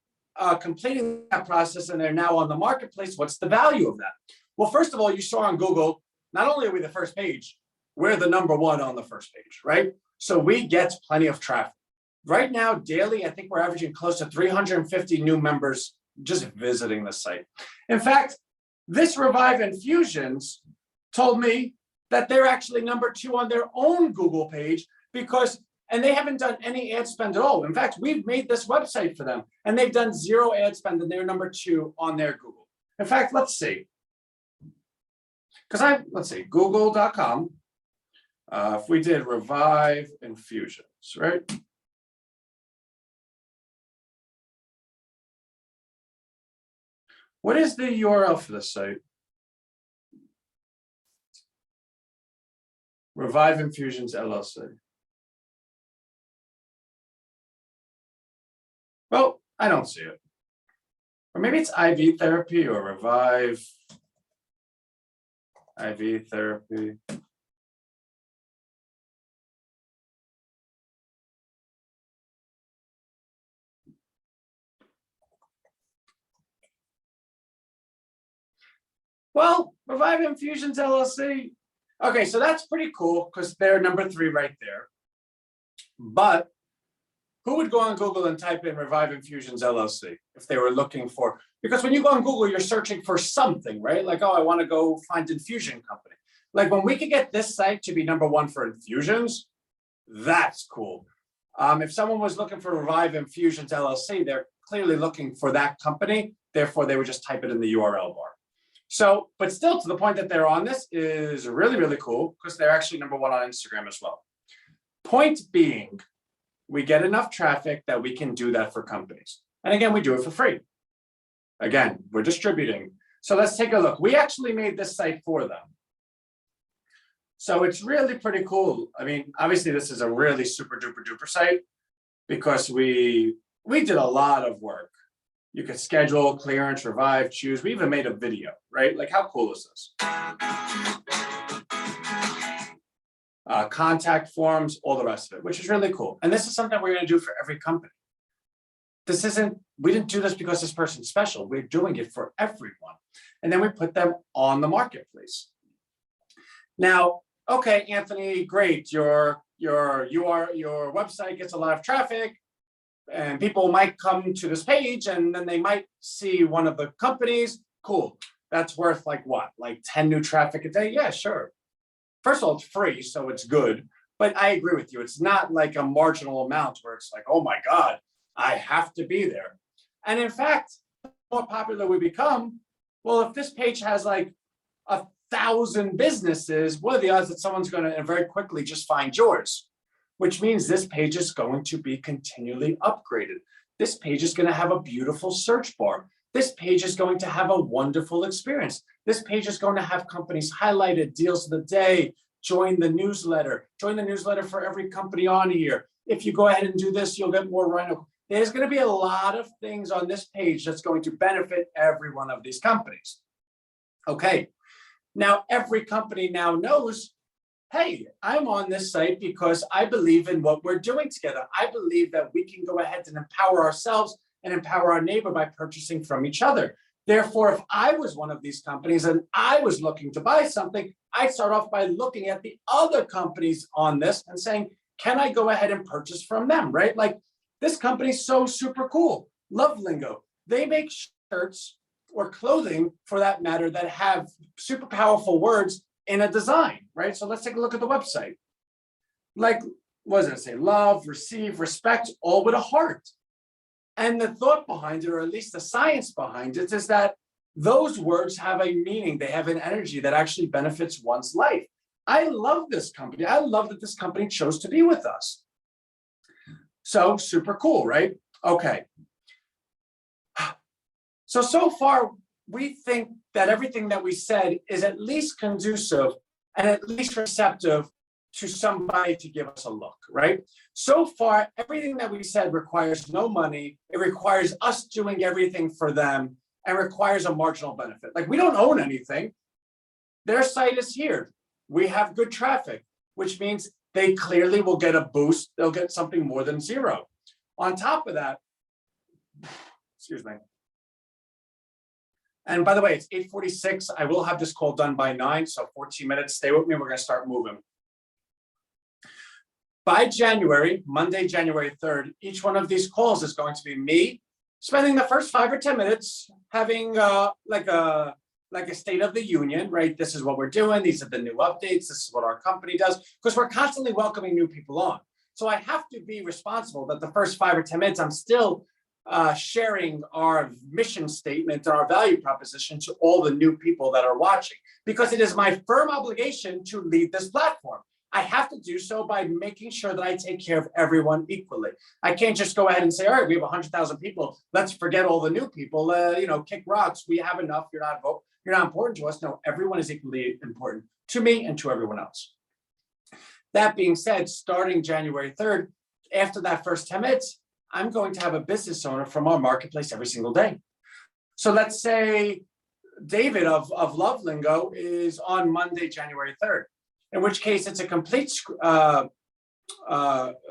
completing that process and they're now on the marketplace, what's the value of that? Well, first of all, you saw on Google, not only are we the first page, we're the #1 on the first page, right? So we get plenty of traffic. Right now, daily, I think we're averaging close to 350 new members just visiting the site. In fact, this Revive Infusions told me that they're actually #2 on their own Google page and they haven't done any ad spend at all. In fact, we've made this website for them and they've done 0 ad spend and they're #2 on their Google. In fact, let's see. Let's see, google.com. If we did Revive Infusions, right? What is the URL for this site? Revive Infusions LLC. Well, I don't see it. Or maybe it's IV therapy or Revive IV therapy. Well, Revive Infusions LLC. Okay, so that's pretty cool because they're #3 right there. But who would go on Google and type in Revive Infusions LLC if they were looking for, because when you go on Google, you're searching for something, right? Like, oh, I want to go find infusion company. Like when we could get this site to be #1 for infusions, that's cool. If someone was looking for Revive Infusions LLC, they're clearly looking for that company. Therefore, they would just type it in the URL bar. So, but still to the point that they're on this is really, really cool because they're actually #1 on Instagram as well. Point being, we get enough traffic that we can do that for companies. And again, we do it for free. Again, we're distributing. So let's take a look. We actually made this site for them. So it's really pretty cool. I mean, obviously this is a really super duper duper site because we did a lot of work. You could schedule, clearance, revive, choose. We even made a video, right? Like how cool is this? Contact forms, all the rest of it, which is really cool. And this is something we're going to do for every company. We didn't do this because this person's special. We're doing it for everyone. And then we put them on the marketplace. Now, okay, Anthony, great. Your website gets a lot of traffic and people might come to this page and then they might see one of the companies. Cool. That's worth like what? Like 10 new traffic a day? Yeah, sure. First of all, it's free, so it's good. But I agree with you. It's not like a marginal amount where it's like, oh my God, I have to be there. And in fact, the more popular we become, well, if this page has like 1,000 businesses, what are the odds that someone's going to very quickly just find yours? Which means this page is going to be continually upgraded. This page is going to have a beautiful search bar. This page is going to have a wonderful experience. This page is going to have companies highlighted, deals of the day, join the newsletter for every company on here. If you go ahead and do this, you'll get more Rhino. There's going to be a lot of things on this page that's going to benefit every one of these companies. Okay, now every company now knows, hey, I'm on this site because I believe in what we're doing together. I believe that we can go ahead and empower ourselves and empower our neighbor by purchasing from each other. Therefore, if I was one of these companies and I was looking to buy something, I'd start off by looking at the other companies on this and saying, can I go ahead and purchase from them, right? Like, this company's so super cool. Love Lingo. They make shirts or clothing, for that matter, that have super powerful words in a design, right? So let's take a look at the website. Like, what does it say? Love, receive, respect, all with a heart. And the thought behind it, or at least the science behind it, is that those words have a meaning. They have an energy that actually benefits one's life. I love this company. I love that this company chose to be with us. So super cool, right? Okay. So far, we think that everything that we said is at least conducive and at least receptive to somebody to give us a look, right? So far, everything that we said requires no money. It requires us doing everything for them and requires a marginal benefit. Like, we don't own anything. Their site is here. We have good traffic, which means they clearly will get a boost. They'll get something more than zero. On top of that, excuse me. And by the way, it's 8:46. I will have this call done by 9, so 14 minutes. Stay with me. We're going to start moving. By January, Monday, January 3rd, each one of these calls is going to be me spending the first 5 or 10 minutes having like a state of the union, right? This is what we're doing. These are the new updates. This is what our company does, because we're constantly welcoming new people on. So I have to be responsible that the first 5 or 10 minutes, I'm still sharing our mission statement and our value proposition to all the new people that are watching, because it is my firm obligation to lead this platform. I have to do so by making sure that I take care of everyone equally. I can't just go ahead and say, all right, we have 100,000 people. Let's forget all the new people, kick rocks. We have enough. You're not important to us. No, everyone is equally important to me and to everyone else. That being said, starting January 3rd, after that first 10 minutes, I'm going to have a business owner from our marketplace every single day. So let's say David of Love Lingo is on Monday, January 3rd, in which case it's a complete,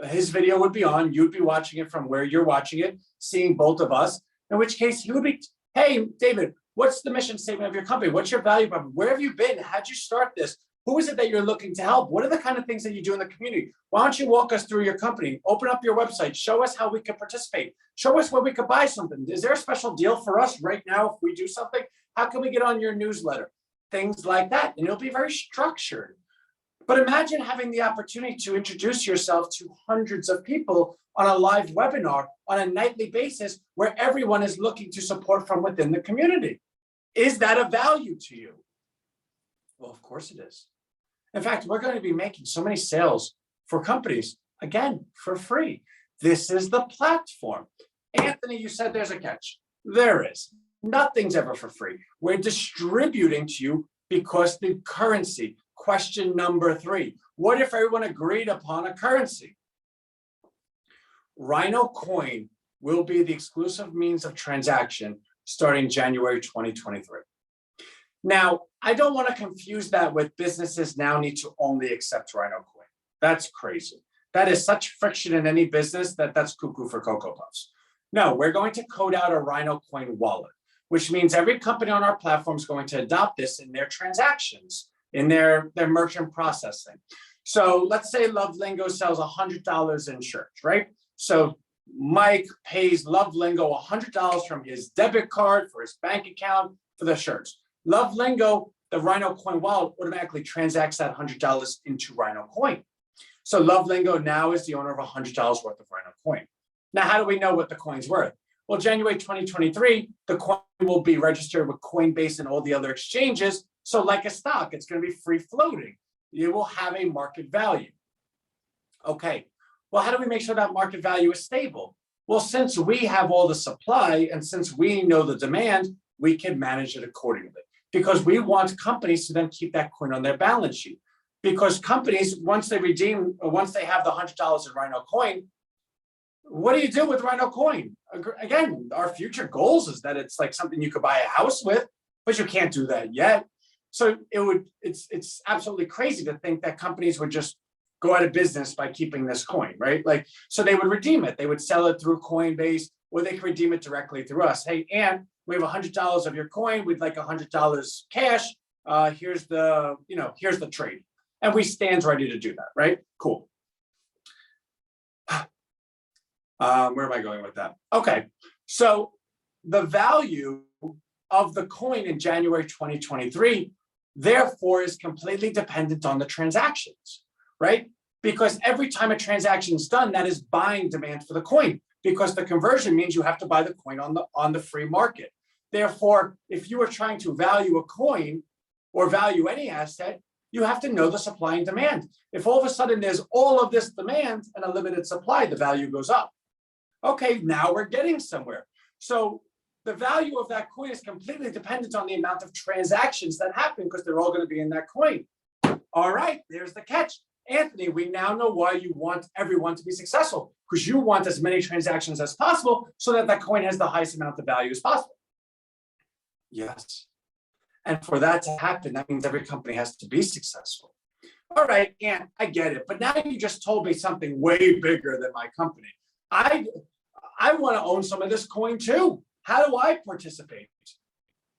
his video would be on, you'd be watching it from where you're watching it, seeing both of us, in which case he would be, hey, David, what's the mission statement of your company? What's your value proposition? Where have you been? How'd you start this? Who is it that you're looking to help? What are the kind of things that you do in the community? Why don't you walk us through your company? Open up your website. Show us how we can participate. Show us where we could buy something. Is there a special deal for us right now if we do something? How can we get on your newsletter? Things like that. And it'll be very structured. But imagine having the opportunity to introduce yourself to hundreds of people on a live webinar on a nightly basis where everyone is looking to support from within the community. Is that of value to you? Well, of course it is. In fact, we're going to be making so many sales for companies, again, for free. This is the platform. Anthony, you said there's a catch. There is. Nothing's ever for free. We're distributing to you because the currency. Question number 3. What if everyone agreed upon a currency? Rhino Coin will be the exclusive means of transaction starting January 2023. Now, I don't want to confuse that with businesses now need to only accept Rhino Coin. That's crazy. That is such friction in any business that's cuckoo for Cocoa Puffs. No, we're going to code out a Rhino Coin wallet, which means every company on our platform is going to adopt this in their transactions, in their merchant processing. So let's say Love Lingo sells $100 in shirts, right? So Mike pays Love Lingo $100 from his debit card for his bank account for the shirts. Love Lingo, the Rhino Coin wallet, automatically transacts that $100 into Rhino Coin. So Love Lingo now is the owner of $100 worth of Rhino Coin. Now, how do we know what the coin's worth? Well, January 2023, the coin will be registered with Coinbase and all the other exchanges. So like a stock, it's going to be free floating. You will have a market value. Okay, well, how do we make sure that market value is stable? Well, since we have all the supply and since we know the demand, we can manage it accordingly, because we want companies to then keep that coin on their balance sheet. Because companies, once they redeem, or once they have the $100 in Rhino Coin, what do you do with Rhino Coin? Again, our future goals is that it's like something you could buy a house with, but you can't do that yet. So it's absolutely crazy to think that companies would just go out of business by keeping this coin, right? Like, so they would redeem it. They would sell it through Coinbase or they can redeem it directly through us. Hey, Ann, we have $100 of your coin. We'd like $100 cash. Here's the trade. And we stand ready to do that, right? Cool. Where am I going with that? Okay, so the value of the coin in January 2023, therefore, is completely dependent on the transactions, right? Because every time a transaction is done, that is buying demand for the coin, because the conversion means you have to buy the coin on the free market. Therefore, if you are trying to value a coin or value any asset, you have to know the supply and demand. If all of a sudden there's all of this demand and a limited supply, the value goes up. Okay, now we're getting somewhere. So the value of that coin is completely dependent on the amount of transactions that happen, because they're all going to be in that coin. All right, there's the catch. Anthony, we now know why you want everyone to be successful, because you want as many transactions as possible so that that coin has the highest amount of value as possible. Yes. And for that to happen, that means every company has to be successful. All right, Ann, I get it. But now you just told me something way bigger than my company. I want to own some of this coin too. How do I participate?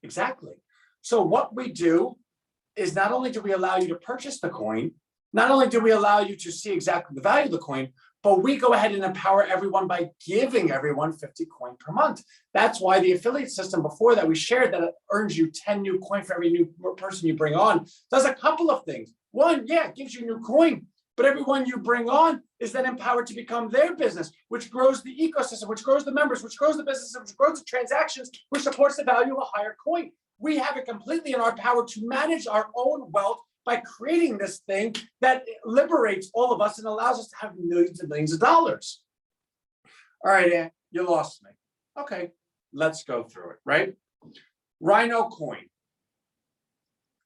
Exactly. So what we do is not only do we allow you to purchase the coin, not only do we allow you to see exactly the value of the coin, but we go ahead and empower everyone by giving everyone 50 coin per month. That's why the affiliate system before that we shared that it earns you 10 new coin for every new person you bring on does a couple of things. One, yeah, it gives you new coin, but everyone you bring on is then empowered to become their business, which grows the ecosystem, which grows the members, which grows the business, which grows the transactions, which supports the value of a higher coin. We have it completely in our power to manage our own wealth by creating this thing that liberates all of us and allows us to have millions and millions of dollars. All right, Ann, you lost me. Okay, let's go through it, right? Rhino Coin.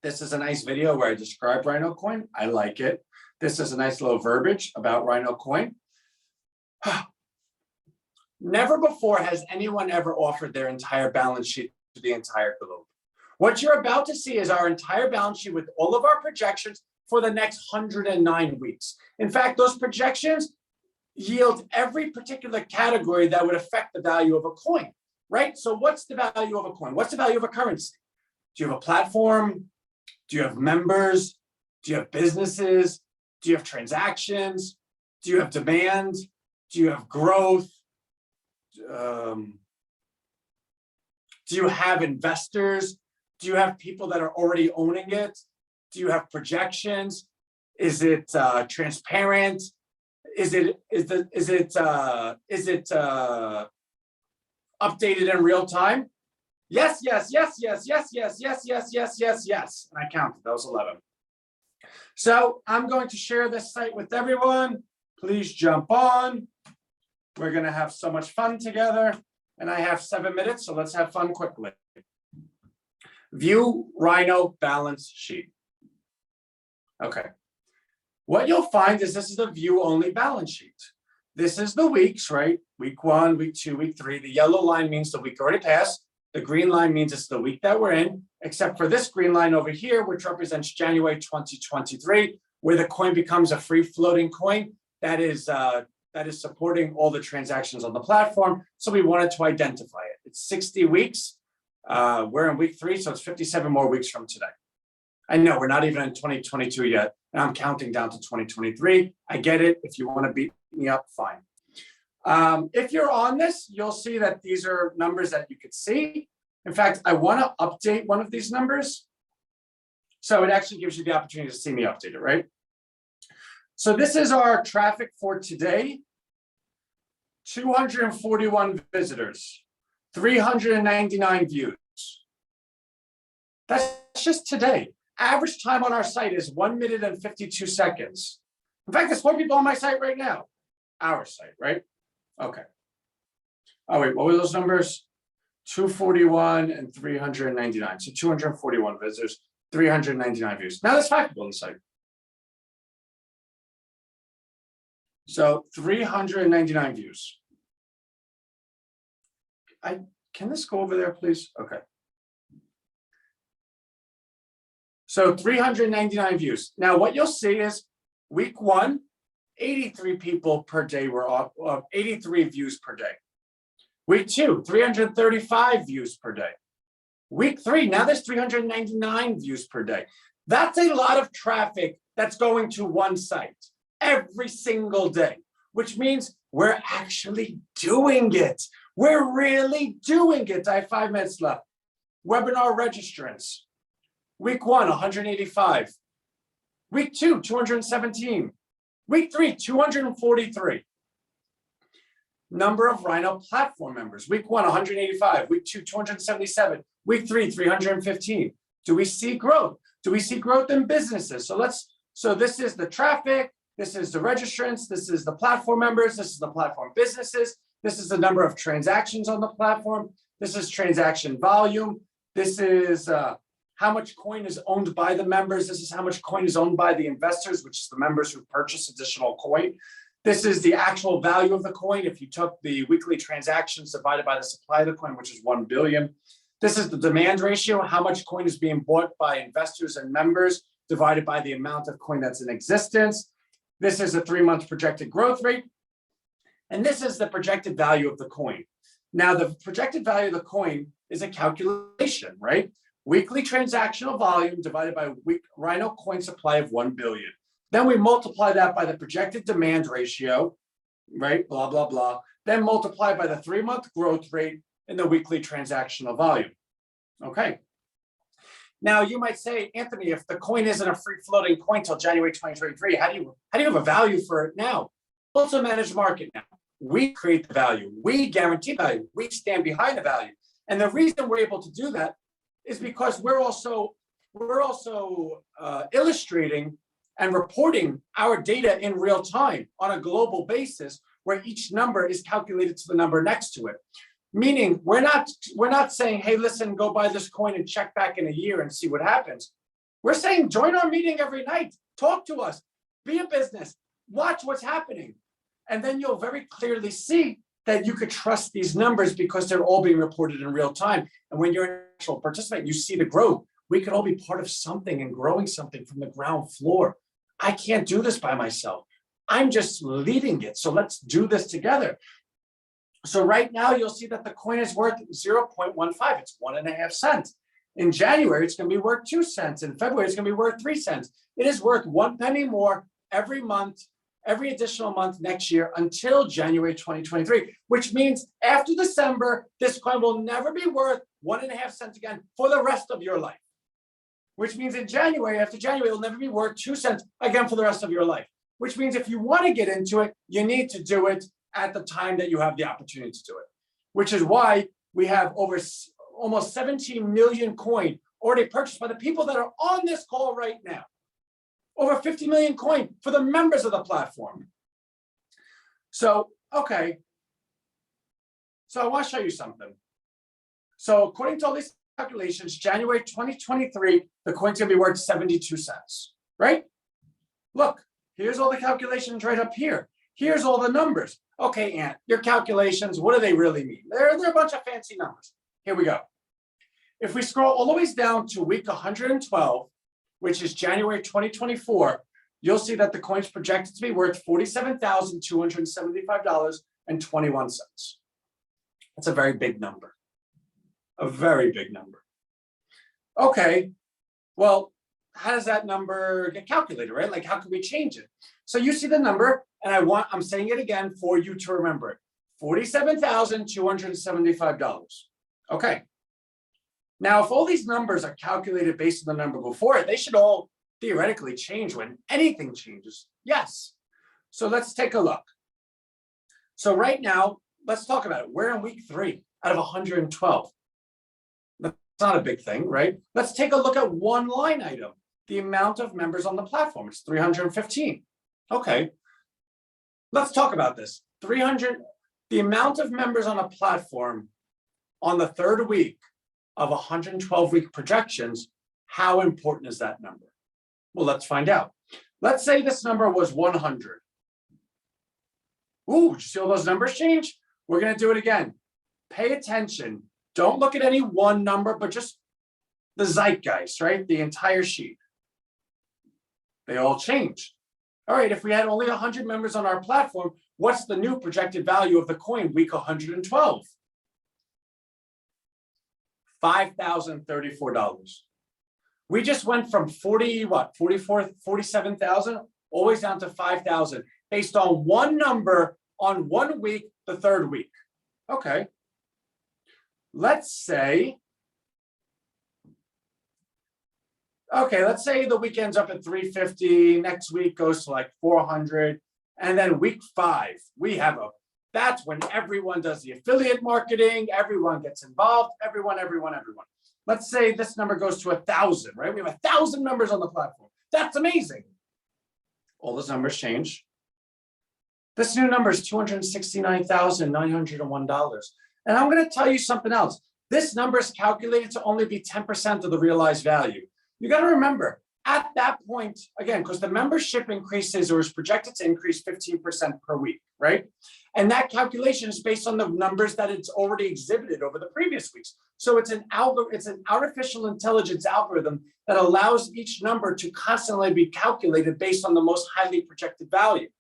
This is a nice video where I describe Rhino Coin. I like it. This is a nice little verbiage about Rhino Coin. Never before has anyone ever offered their entire balance sheet to the entire globe. What you're about to see is our entire balance sheet with all of our projections for the next 109 weeks. In fact, those projections yield every particular category that would affect the value of a coin, right? So what's the value of a coin? What's the value of a currency? Do you have a platform? Do you have members? Do you have businesses? Do you have transactions? Do you have demand? Do you have growth? Do you have investors? Do you have people that are already owning it? Do you have projections? Is it transparent? Is it updated in real time? Yes, yes, yes, yes, yes, yes, yes, yes, yes, yes, yes. And I counted, that was 11. So I'm going to share this site with everyone. Please jump on. We're gonna have so much fun together. And I have 7 minutes, so let's have fun quickly. View Rhino balance sheet. Okay. What you'll find is this is a view only balance sheet. This is the weeks, right? Week 1, week 2, week 3. The yellow line means the week already passed. The green line means it's the week that we're in, except for this green line over here, which represents January 2023, where the coin becomes a free floating coin that is supporting all the transactions on the platform. So we wanted to identify it. It's 60 weeks. We're in week 3, so it's 57 more weeks from today. I know we're not even in 2022 yet, and I'm counting down to 2023. I get it. If you want to beat me up, fine. If you're on this, you'll see that these are numbers that you could see. In fact, I want to update one of these numbers. So it actually gives you the opportunity to see me update it, right? So this is our traffic for today. 241 visitors, 399 views. That's just today. Average time on our site is 1 minute and 52 seconds. In fact, there's 4 people on my site right now. Our site, right? Okay. Oh, wait, what were those numbers? 241 and 399. So 241 visitors, 399 views. Now there's 5 people on the site. So 399 views. Can this go over there, please? Okay. So 399 views. Now what you'll see is week 1, 83 people per day were off, 83 views per day. Week 2, 335 views per day. Week 3, now there's 399 views per day. That's a lot of traffic that's going to one site every single day, which means we're actually doing it. We're really doing it. I have 5 minutes left. Webinar registrants. Week 1, 185. Week 2, 217. Week 3, 243. Number of Rhino platform members. Week 1, 185. Week 2, 277. Week 3, 315. Do we see growth? Do we see growth in businesses? So this is the traffic. This is the registrants. This is the platform members. This is the platform businesses. This is the number of transactions on the platform. This is transaction volume. This is how much coin is owned by the members. This is how much coin is owned by the investors, which is the members who purchase additional coin. This is the actual value of the coin. If you took the weekly transactions divided by the supply of the coin, which is 1 billion. This is the demand ratio, how much coin is being bought by investors and members divided by the amount of coin that's in existence. This is a 3-month projected growth rate. And this is the projected value of the coin. Now, the projected value of the coin is a calculation, right? Weekly transactional volume divided by Rhino coin supply of 1 billion. Then we multiply that by the projected demand ratio, right? Blah, blah, blah. Then multiply by the 3-month growth rate in the weekly transactional volume. Okay. Now you might say, Anthony, if the coin isn't a free floating coin till January 2023, how do you have a value for it now? Well, it's a managed market now. We create the value. We guarantee value. We stand behind the value. And the reason we're able to do that is because we're also illustrating and reporting our data in real time on a global basis, where each number is calculated to the number next to it. Meaning we're not saying, hey, listen, go buy this coin and check back in a year and see what happens. We're saying, join our meeting every night, talk to us, be a business, watch what's happening. And then you'll very clearly see that you could trust these numbers because they're all being reported in real time. And when you're an actual participant, you see the growth. We could all be part of something and growing something from the ground floor. I can't do this by myself. I'm just leading it. So let's do this together. So right now you'll see that the coin is worth 0.15. It's 1.5 cents. In January, it's going to be worth 2 cents. In February, it's going to be worth 3 cents. It is worth 1 penny more every month, every additional month next year until January 2023, which means after December, this coin will never be worth 1.5 cents again for the rest of your life. Which means in January, after January, it'll never be worth 2 cents again for the rest of your life. Which means if you want to get into it, you need to do it at the time that you have the opportunity to do it. Which is why we have over almost 17 million coin already purchased by the people that are on this call right now. Over 50 million coin for the members of the platform. So, okay. So I want to show you something. So according to all these calculations, January 2023, the coin's gonna be worth 72 cents, right? Look, here's all the calculations right up here. Here's all the numbers. Okay, Ant, your calculations, what do they really mean? They're a bunch of fancy numbers. Here we go. If we scroll all the way down to week 112, which is January 2024, you'll see that the coin's projected to be worth $47,275.21. That's a very big number. A very big number. Okay, well, how does that number get calculated, right? Like, how can we change it? So you see the number, and I'm saying it again for you to remember it. $47,275. Okay. Now, if all these numbers are calculated based on the number before it, they should all theoretically change when anything changes. Yes. So let's take a look. So right now, let's talk about it. We're in week 3 out of 112. That's not a big thing, right? Let's take a look at one line item. The amount of members on the platform. It's 315. Okay. Let's talk about this. The amount of members on a platform on the 3rd week of 112-week projections, how important is that number? Well, let's find out. Let's say this number was 100. Ooh, did you see all those numbers change? We're going to do it again. Pay attention. Don't look at any one number, but just the zeitgeist, right? The entire sheet. They all changed. All right, if we had only 100 members on our platform, what's the new projected value of the coin week 112? $5,034. We just went from 47,000 always down to 5,000 based on one number on 1 week, the third week. Okay. Let's say the week ends up at 350, next week goes to like 400, and then week 5, that's when everyone does the affiliate marketing, everyone gets involved, everyone. Let's say this number goes to 1,000, right? We have 1,000 members on the platform. That's amazing. All those numbers change. This new number is $269,901. And I'm going to tell you something else. This number is calculated to only be 10% of the realized value. You got to remember, at that point, again, because the membership increases or is projected to increase 15% per week, right? And that calculation is based on the numbers that it's already exhibited over the previous weeks. So it's an artificial intelligence algorithm that allows each number to constantly be calculated based on the most highly projected value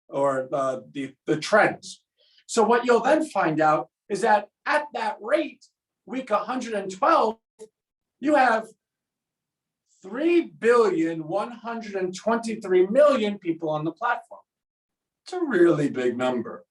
or the trends. So what you'll then find out is that at that rate, week 112, you have 3,123,000,000 people on the platform. It's a really big number.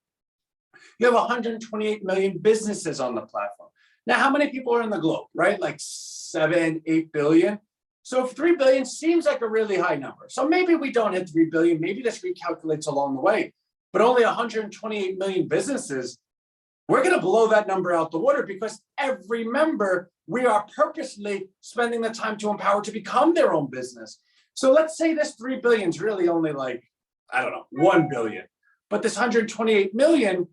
You have 128 million businesses on the platform. Now, how many people are in the globe, right? Like 7, 8 billion. So if 3 billion seems like a really high number. So maybe we don't hit 3 billion. Maybe this recalculates along the way, but only 128 million businesses. We're going to blow that number out the water because every member, we are purposely spending the time to empower to become their own business. So let's say this 3 billion is really only like, I don't know, 1 billion, but this 128 million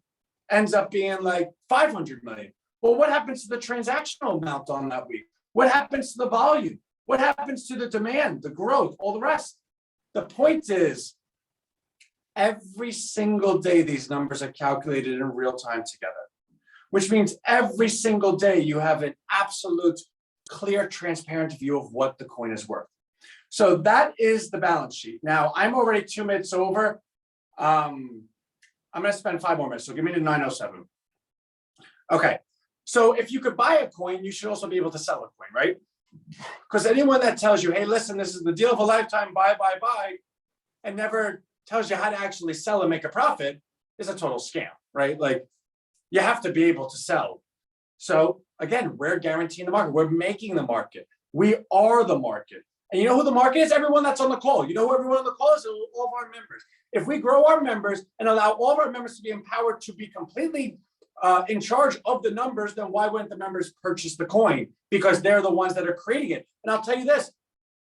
ends up being like 500 million. Well, what happens to the transactional amount on that week? What happens to the volume? What happens to the demand, the growth, all the rest? The point is, every single day, these numbers are calculated in real time together, which means every single day you have an absolute, clear, transparent view of what the coin is worth. So that is the balance sheet. Now, I'm already 2 minutes over. I'm going to spend 5 more minutes, so give me to 9:07. Okay, so if you could buy a coin, you should also be able to sell a coin, right? Because anyone that tells you, hey, listen, this is the deal of a lifetime, buy, and never tells you how to actually sell and make a profit is a total scam, right? Like, you have to be able to sell. So again, we're guaranteeing the market. We're making the market. We are the market. And you know who the market is? Everyone that's on the call. You know who everyone on the call is? All of our members. If we grow our members and allow all of our members to be empowered to be completely in charge of the numbers, then why wouldn't the members purchase the coin? Because they're the ones that are creating it. And I'll tell you this,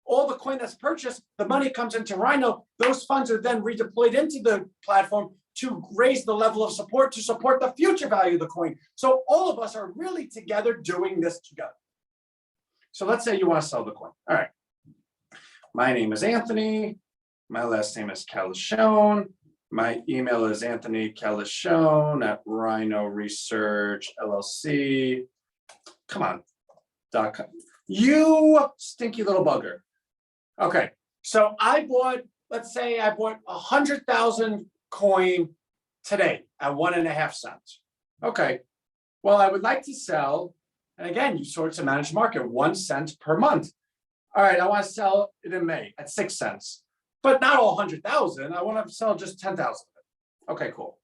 all the coin that's purchased, the money comes into Rhino. Those funds are then redeployed into the platform to raise the level of support, to support the future value of the coin. So all of us are really together doing this together. So let's say you want to sell the coin. All right. My name is Anthony. My last name is Calishone. My email is anthonycalishone@Rhino Research LLC. Come on. .com. You stinky little bugger. Okay. So let's say I bought 100,000 coin today at 1.5 cents. Okay. Well, I would like to sell, and again, you sort to manage market 1 cent per month. All right, I want to sell it in May at 6 cents, but not all 100,000. I want to sell just 10,000 of it. Okay, cool.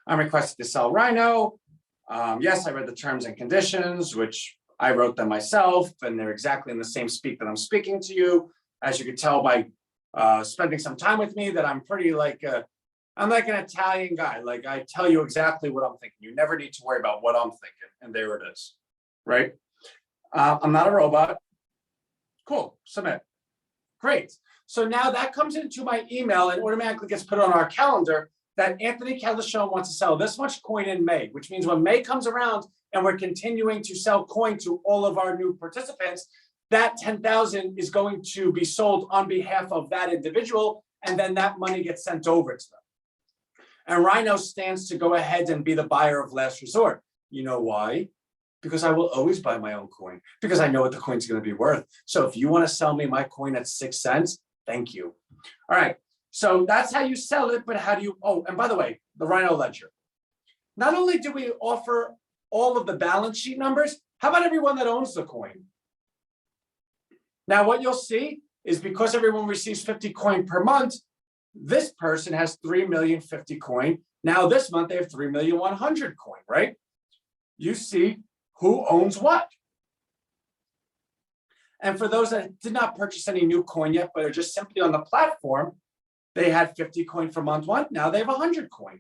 I'm requested to sell Rhino. Yes, I read the terms and conditions, which I wrote them myself, and they're exactly in the same speak that I'm speaking to you. As you can tell by spending some time with me, that I'm pretty I'm like an Italian guy. Like, I tell you exactly what I'm thinking. You never need to worry about what I'm thinking, and there it is, right? I'm not a robot. Cool, submit. Great. So now that comes into my email and automatically gets put on our calendar that Anthony Calishone wants to sell this much coin in May, which means when May comes around and we're continuing to sell coin to all of our new participants, that 10,000 is going to be sold on behalf of that individual, and then that money gets sent over to them. And Rhino stands to go ahead and be the buyer of last resort. You know why? Because I will always buy my own coin, because I know what the coin's going to be worth. So if you want to sell me my coin at 6 cents, thank you. All right. So that's how you sell it. But how do you, oh, and by the way, the Rhino Ledger. Not only do we offer all of the balance sheet numbers, How about everyone that owns the coin? Now, what you'll see is because everyone receives 50 coin per month, this person has 3,050,000 coin. Now this month they have 3,100,000 coin, right? You see who owns what. And for those that did not purchase any new coin yet, but are just simply on the platform, they had 50 coin for month one. Now they have 100 coin,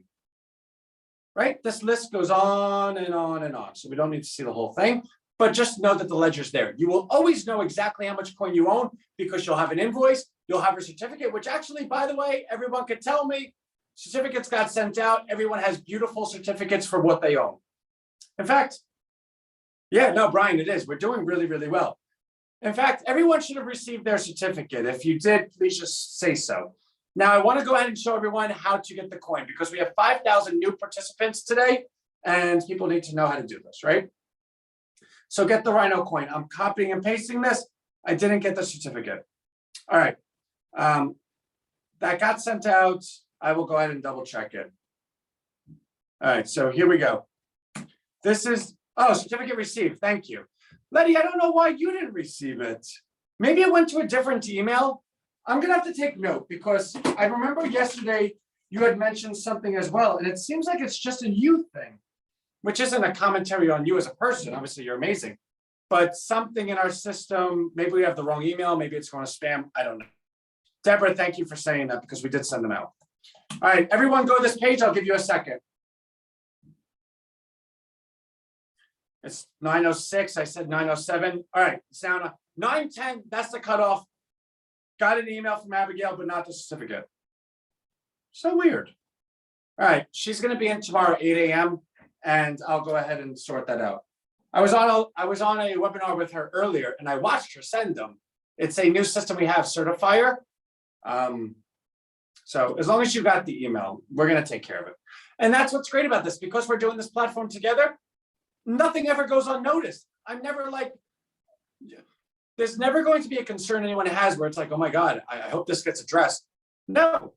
right? This list goes on and on and on. So we don't need to see the whole thing, but just know that the ledger's there. You will always know exactly how much coin you own because you'll have an invoice, you'll have a certificate, which actually, by the way, everyone could tell me, certificates got sent out. Everyone has beautiful certificates for what they own. In fact, yeah, no, Brian, it is. We're doing really, really well. In fact, everyone should have received their certificate. If you did, please just say so. Now, I want to go ahead and show everyone how to get the coin because we have 5,000 new participants today and people need to know how to do this, right? So get the Rhino coin. I'm copying and pasting this. I didn't get the certificate. All right. That got sent out. I will go ahead and double check it. All right, so here we go. This is, oh, certificate received. Thank you. Letty, I don't know why you didn't receive it. Maybe it went to a different email. I'm gonna have to take note because I remember yesterday you had mentioned something as well, and it seems like it's just a you thing, which isn't a commentary on you as a person. Obviously, you're amazing, but something in our system, maybe we have the wrong email, maybe it's going to spam, I don't know. Deborah, thank you for saying that because we did send them out. All right, everyone go to this page. I'll give you a second. It's 9:06. I said 9:07. All right, it's now 9:10. That's the cutoff. Got an email from Abigail, but not the certificate. So weird. All right, she's going to be in tomorrow at 8 a.m. and I'll go ahead and sort that out. I was on a webinar with her earlier, and I watched her send them. It's a new system we have, Certifier. So as long as you got the email, we're going to take care of it. And that's what's great about this, because we're doing this platform together. Nothing ever goes unnoticed. I'm never like, there's never going to be a concern anyone has where it's like, oh my God, I hope this gets addressed. No,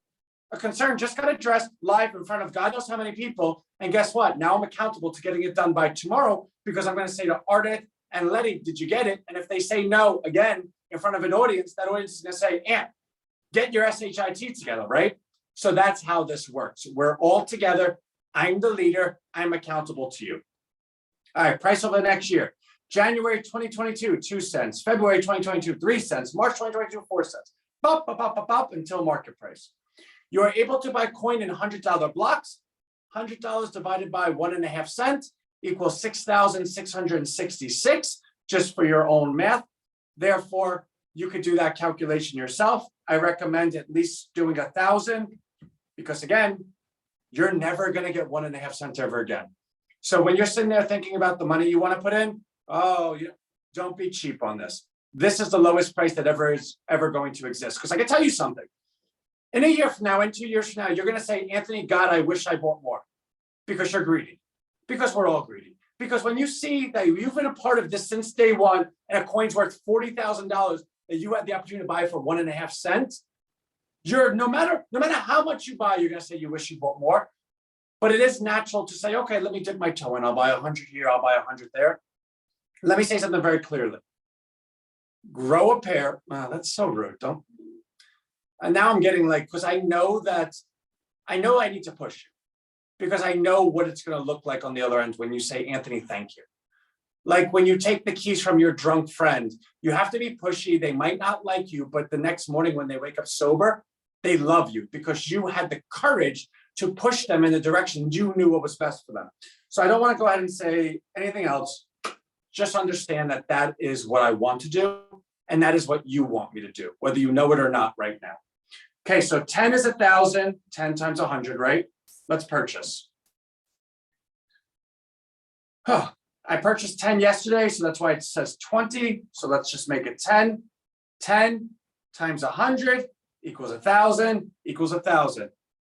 a concern just got addressed live in front of God knows how many people. And guess what? Now I'm accountable to getting it done by tomorrow, because I'm going to say to Ardith and Letty, did you get it? And if they say no, again, in front of an audience, that audience is going to say, Ant, get your SHIT together, right? So that's how this works. We're all together. I'm the leader. I'm accountable to you. All right, price over the next year. January 2022, 2 cents. February 2022, 3 cents. March 2022, 4 cents. Pop, pop, pop, pop, pop, until market price. You are able to buy coin in $100 blocks. $100 divided by 1.5 cents equals 6,666, just for your own math. Therefore, you could do that calculation yourself. I recommend at least doing 1,000, because again, you're never going to get 1.5 cents ever again. So when you're sitting there thinking about the money you want to put in, oh, don't be cheap on this. This is the lowest price that is ever going to exist. Because I can tell you something. In a year from now, in 2 years from now, you're going to say, Anthony, God, I wish I bought more. Because you're greedy. Because we're all greedy. Because when you see that you've been a part of this since day one, and a coin's worth $40,000 that you had the opportunity to buy for 1.5 cents, you're no matter how much you buy, you're going to say you wish you bought more. But it is natural to say, okay, let me dip my toe in. I'll buy 100 here. I'll buy 100 there. Let me say something very clearly. Grow a pair. Wow, that's so rude. Don't. And now I'm getting like, because I know I need to push you, because I know what it's going to look like on the other end when you say, Anthony, thank you. Like when you take the keys from your drunk friend, you have to be pushy. They might not like you, but the next morning when they wake up sober, they love you because you had the courage to push them in the direction you knew what was best for them. So I don't want to go ahead and say anything else. Just understand that that is what I want to do. And that is what you want me to do, whether you know it or not right now. Okay, so 10 is 1,000, 10 times 100, right? Let's purchase. I purchased 10 yesterday, so that's why it says 20. So let's just make it 10. 10 times 100 equals 1,000 equals 1,000.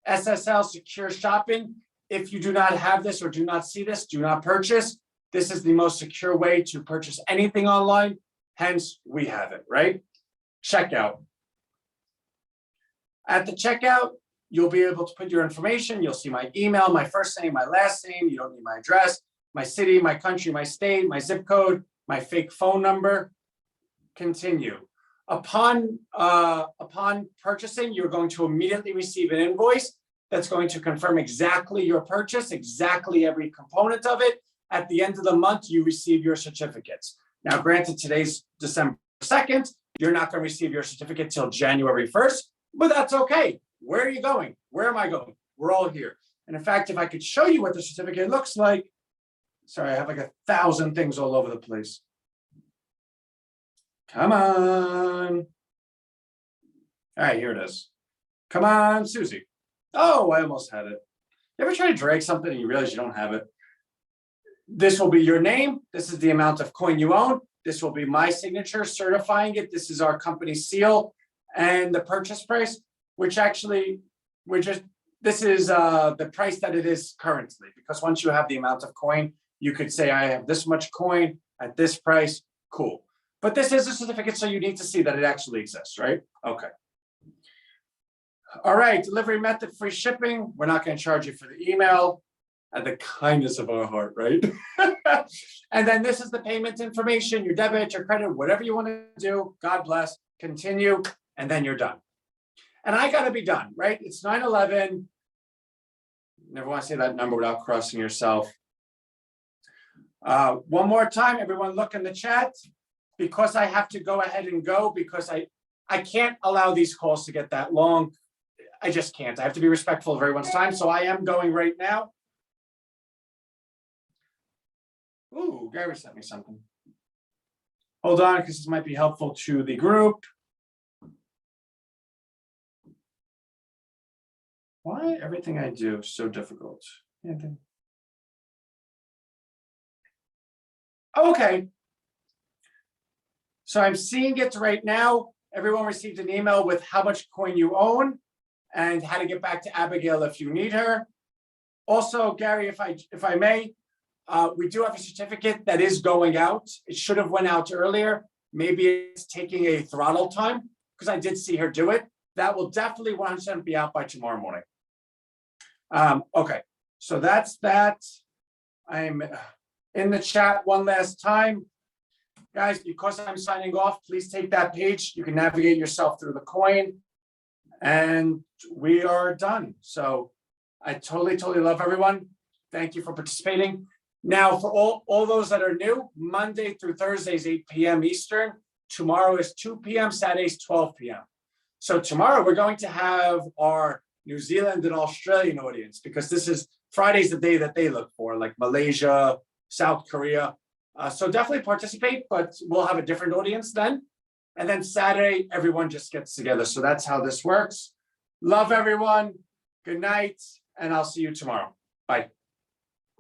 SSL secure shopping. If you do not have this or do not see this, do not purchase. This is the most secure way to purchase anything online. Hence, we have it, right? Checkout. At the checkout, you'll be able to put your information. You'll see my email, my first name, my last name. You don't need my address. my city, my country, my state, my zip code, my fake phone number. Continue. Upon purchasing, you're going to immediately receive an invoice that's going to confirm exactly your purchase, exactly every component of it. At the end of the month, you receive your certificates. Now, granted, today's December 2nd, you're not going to receive your certificate till January 1st, but that's okay. Where are you going? Where am I going? We're all here. And in fact, if I could show you what the certificate looks like, sorry, I have like 1,000 things all over the place. Come on. All right, here it is. Come on, Susie. Oh, I almost had it. You ever try to drag something and you realize you don't have it? This will be your name. This is the amount of coin you own. This will be my signature certifying it. This is our company seal and the purchase price, which actually this is the price that it is currently, because once you have the amount of coin, you could say, I have this much coin at this price, cool. But this is a certificate, so you need to see that it actually exists, right? Okay. All right, delivery method, free shipping. We're not going to charge you for the email and the kindness of our heart, right? And then this is the payment information, your debit, your credit, whatever you want to do. God bless, continue, and then you're done. And I got to be done, right? It's 9/11. Never want to say that number without crossing yourself. One more time, everyone look in the chat. Because I have to go ahead and go, because I can't allow these calls to get that long. I just can't. I have to be respectful of everyone's time. So I am going right now. Ooh, Gary sent me something. Hold on, because this might be helpful to the group. Why everything I do is so difficult? Okay. So I'm seeing it right now. Everyone received an email with how much coin you own and how to get back to Abigail if you need her. Also, Gary, if I may, we do have a certificate that is going out. It should have went out earlier. Maybe it's taking a throttle time, because I did see her do it. That will definitely 100% be out by tomorrow morning. Okay, so that's that. I'm in the chat one last time. Guys, because I'm signing off, please take that page. You can navigate yourself through the coin. And we are done. So I totally love everyone. Thank you for participating. Now, for all those that are new, Monday through Thursday is 8 p.m. Eastern. Tomorrow is 2 p.m. Saturday is 12 p.m. So tomorrow we're going to have our New Zealand and Australian audience, because this is Friday's the day that they look for, like Malaysia, South Korea. So definitely participate, but we'll have a different audience then. And then Saturday, everyone just gets together. So that's how this works. Love everyone. Good night. And I'll see you tomorrow. Bye.